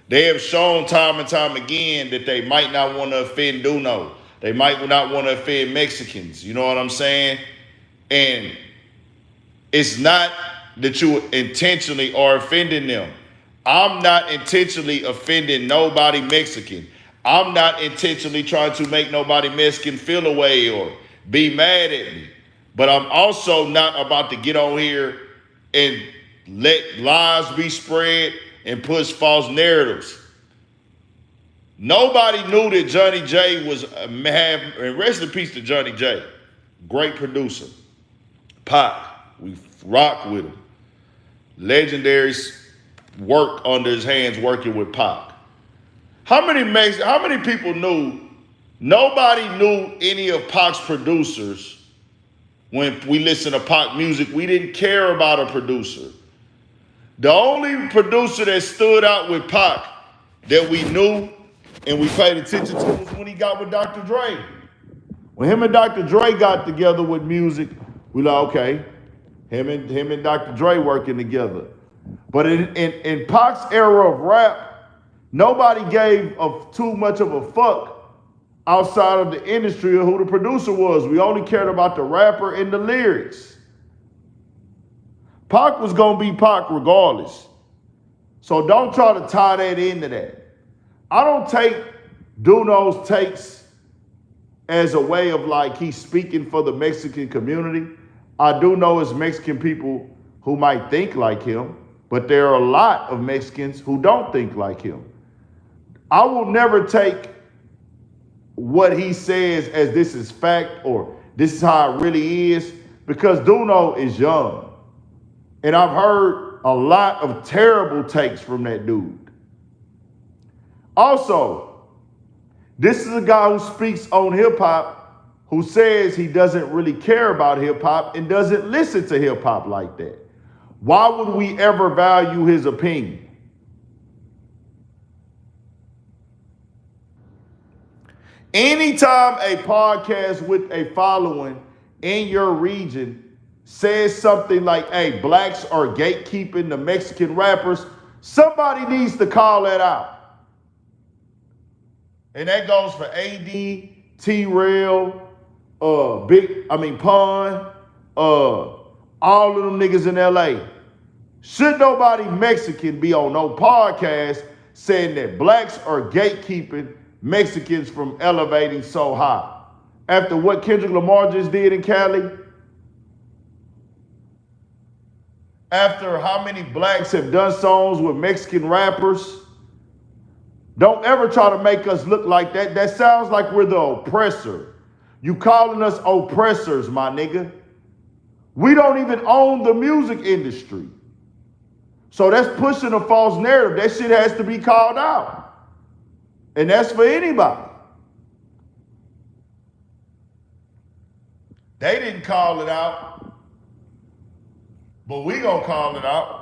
S1: They have shown time and time again that they might not want to offend Duno. They might not want to offend Mexicans. You know what I'm saying? And it's not that you intentionally are offending them. I'm not intentionally offending nobody Mexican. I'm not intentionally trying to make nobody Mexican feel away or be mad at me. But I'm also not about to get on here and let lies be spread and push false narratives. Nobody knew that Johnny J was, and rest in peace to Johnny J, great producer. Pac, we rock with him. Legendary work under his hands working with Pac. How many people knew? Nobody knew any of Pac's producers. When we listen to Pac music, we didn't care about a producer. The only producer that stood out with Pac that we knew and we paid attention to was when he got with Dr. Dre. When him and Dr. Dre got together with music, we like, okay, him and Dr. Dre working together. But in Pac's era of rap, nobody gave too much of a fuck outside of the industry of who the producer was. We only cared about the rapper and the lyrics. Pac was gonna be Pac regardless. So don't try to tie that into that. I don't take Duno's takes as a way of like he's speaking for the Mexican community. I do know it's Mexican people who might think like him, but there are a lot of Mexicans who don't think like him. I will never take what he says as this is fact or this is how it really is, because Duno is young. And I've heard a lot of terrible takes from that dude. Also, this is a guy who speaks on hip hop, who says he doesn't really care about hip hop and doesn't listen to hip hop like that. Why would we ever value his opinion? Anytime a podcast with a following in your region says something like, hey, blacks are gatekeeping the Mexican rappers, somebody needs to call that out. And that goes for AD, T-Rail, Pun, all of them niggas in LA. Should nobody Mexican be on no podcast saying that blacks are gatekeeping Mexicans from elevating so high? After what Kendrick Lamar just did in Cali? After how many blacks have done songs with Mexican rappers? Don't ever try to make us look like that. That sounds like we're the oppressor. You calling us oppressors, my nigga. We don't even own the music industry. So that's pushing a false narrative. That shit has to be called out. And that's for anybody. They didn't call it out, but we gonna call it out.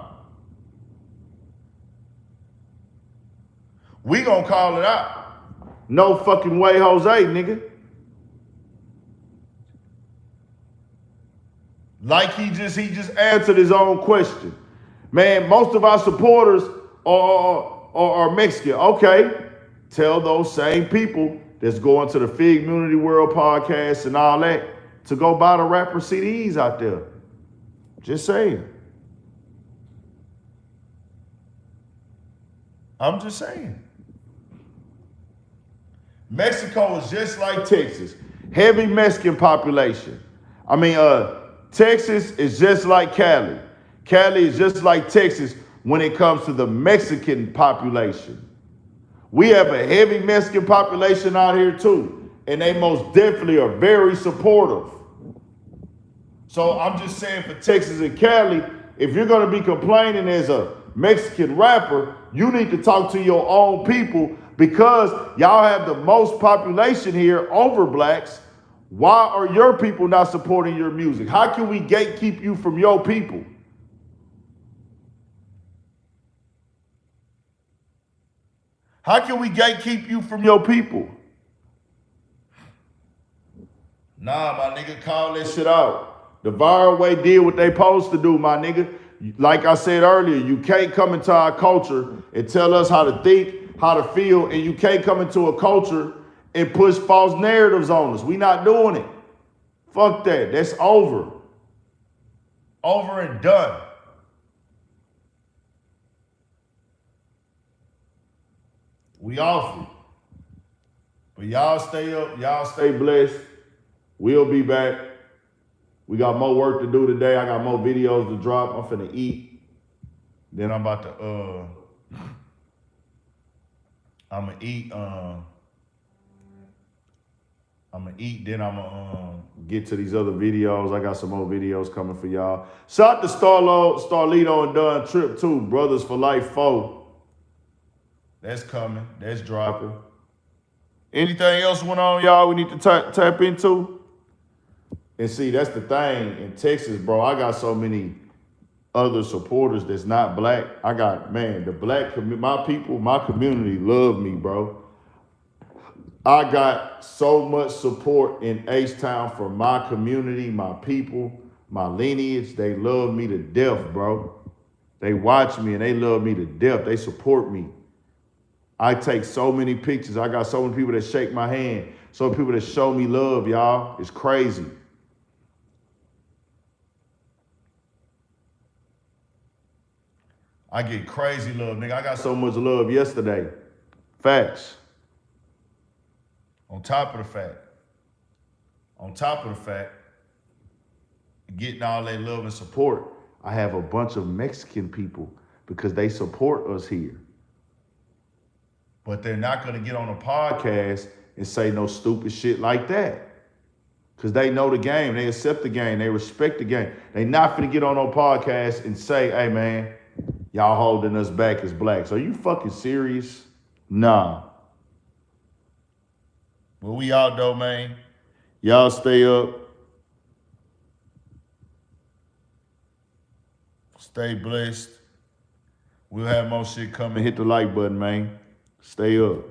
S1: We gonna call it out. No fucking way, Jose, nigga. Like he just answered his own question. Man, most of our supporters are Mexican. Okay, tell those same people that's going to the Fig Community World podcast and all that to go buy the rapper CDs out there. Just saying. I'm just saying. Mexico is just like Texas. Heavy Mexican population. I mean, Texas is just like Cali. Cali is just like Texas when it comes to the Mexican population. We have a heavy Mexican population out here too, and they most definitely are very supportive. So I'm just saying for Texas and Cali, if you're gonna be complaining as a Mexican rapper, you need to talk to your own people because y'all have the most population here over blacks. Why are your people not supporting your music? How can we gatekeep you from your people? How can we gatekeep you from your people? Nah, my nigga, call that shit out. The viral way did what they supposed to do, my nigga. Like I said earlier, you can't come into our culture and tell us how to think, how to feel, and you can't come into a culture and push false narratives on us. We not doing it. Fuck that. That's over. Over and done. We off it. But y'all stay up. Y'all stay blessed. We'll be back. We got more work to do today. I got more videos to drop. I'm finna eat. Then I'm about to, I'm gonna eat, then I'm gonna get to these other videos. I got some more videos coming for y'all. Shout out to Starlito and Dunn Trip too. Brothers for Life 4. That's coming. That's dropping. Anything else went on, y'all, we need to tap into? And see, that's the thing. In Texas, bro, I got so many other supporters that's not black. I got, man, the black, my people, my community love me, bro. I got so much support in H-Town from my community, my people, my lineage. They love me to death, bro. They watch me and they love me to death. They support me. I take so many pictures. I got so many people that shake my hand. So many people that show me love, y'all. It's crazy. I get crazy love, nigga. I got so much love yesterday. Facts. On top of the fact, getting all that love and support, I have a bunch of Mexican people because they support us here. But they're not gonna get on a podcast and say no stupid shit like that. Because they know the game, they accept the game, they respect the game. They not gonna get on no podcast and say, hey man, y'all holding us back as blacks. Are you fucking serious? Nah. But we out though, man. Y'all stay up. Stay blessed. We'll have more shit coming. Hit the like button, man. Stay up.